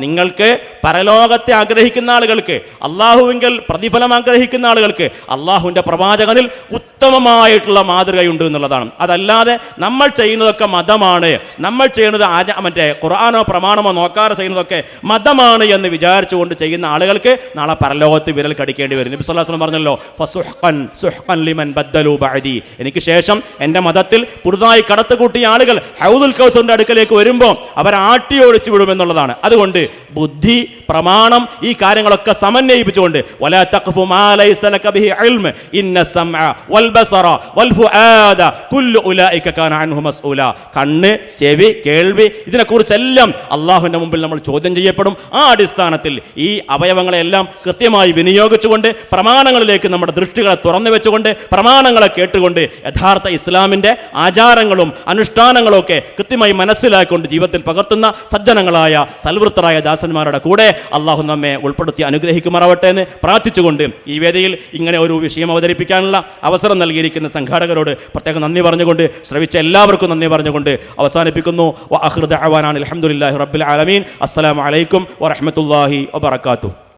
Speaker 1: നിങ്ങൾക്ക് പരലോകത്തെ ആഗ്രഹിക്കുന്ന ആളുകൾക്ക്, അള്ളാഹുവിങ്കൽ പ്രതിഫലം ആഗ്രഹിക്കുന്ന ആളുകൾക്ക് അള്ളാഹുവിൻ്റെ പ്രവാചകനിൽ ഉത്തമമായിട്ടുള്ള മാതൃകയുണ്ട് എന്നുള്ളതാണ്. അതല്ലാതെ നമ്മൾ ചെയ്യുന്നതൊക്കെ മതമാണ്, നമ്മൾ ചെയ്യുന്നത് മറ്റേ ഖുർആനോ പ്രമാണമോ നോക്കാതെ ചെയ്യുന്നതൊക്കെ മതമാണ് എന്ന് വിചാരിച്ചുകൊണ്ട് ചെയ്യുന്ന ആളുകൾക്ക് നാളെ പരലോകത്ത് വിരൽ കടിക്കേണ്ടി വരും. നബി സല്ലല്ലാഹു അലൈഹി വസല്ലം പറഞ്ഞല്ലോ, ഫസുഹ്ഖൻ സുഹ്ഖൻ ലിമൻ ബദ്ദലു ബഅദി, എനിക്ക് ശേഷം എൻ്റെ മതത്തിൽ പുതുതായി കടത്തുകൂട്ടിയ ആളുകൾ ഹൗദുൽ കൗസറിന്റെ അടുക്കലേക്ക് വരുമ്പോൾ അവർ ആട്ടിയോടിച്ചു വിടുമെന്നുള്ളതാണ്. അതുകൊണ്ട് ബുദ്ധി, പ്രമാണം, ഈ കാര്യങ്ങളൊക്കെ സമന്വയിപ്പിച്ചുകൊണ്ട് വലാ തഖ്ഫു മാ ലൈസ ലക ബിഹി ഇൽമ ഇന്ന സമഅ വൽ ബസറ വൽ ഫുആദ കുല്ലു ഉലൈക കാന അൻഹു മസ്ഊല. കണ്ണ്, ചെവി, കേൾവി, ഇതിനെക്കുറിച്ചെല്ലാം അള്ളാഹുവിൻ്റെ മുമ്പിൽ നമ്മൾ ചോദ്യം ചെയ്യപ്പെടും. ആ അടിസ്ഥാനത്തിൽ ഈ അവയവങ്ങളെല്ലാം കൃത്യമായി വിനിയോഗിച്ചുകൊണ്ട്, പ്രമാണങ്ങളിലേക്ക് നമ്മുടെ ദൃഷ്ടികളെ തുറന്നു വെച്ചുകൊണ്ട്, പ്രമാണങ്ങളെ കേട്ടുകൊണ്ട്, യഥാർത്ഥ ഇസ്ലാമിൻ്റെ ആചാരങ്ങളും അനുഷ്ഠാനങ്ങളും ഒക്കെ കൃത്യമായി മനസ്സിലാക്കിക്കൊണ്ട് ജീവിതത്തിൽ പകർത്തുന്ന സജ്ജനങ്ങളായ സൽവൃത്തരായ ദാസന്മാരുടെ കൂടെ അള്ളാഹു നമ്മെ ഉൾപ്പെടുത്തി അനുഗ്രഹിക്കുമാറാവട്ടെ എന്ന് പ്രാർത്ഥിച്ചുകൊണ്ട് ഈ വേദിയിൽ ഇങ്ങനെ ഒരു വിഷയം അവതരിപ്പിക്കാനുള്ള അവസരം നൽകിയിരിക്കുന്ന സംഘാടകരോട് പ്രത്യേകം നന്ദി പറഞ്ഞുകൊണ്ട്, ശ്രവിച്ച എല്ലാവർക്കും നന്ദി പറഞ്ഞുകൊണ്ട് അവസാനിപ്പിക്കുന്നു. വ ആഖിറു ദഅവാനാ അൽഹംദുലില്ലാഹി റബ്ബിൽ ആലമീൻ. അസ്സലാമു അലൈക്കും വറഹ്മത്തുള്ളാഹി വബറകാതുഹു.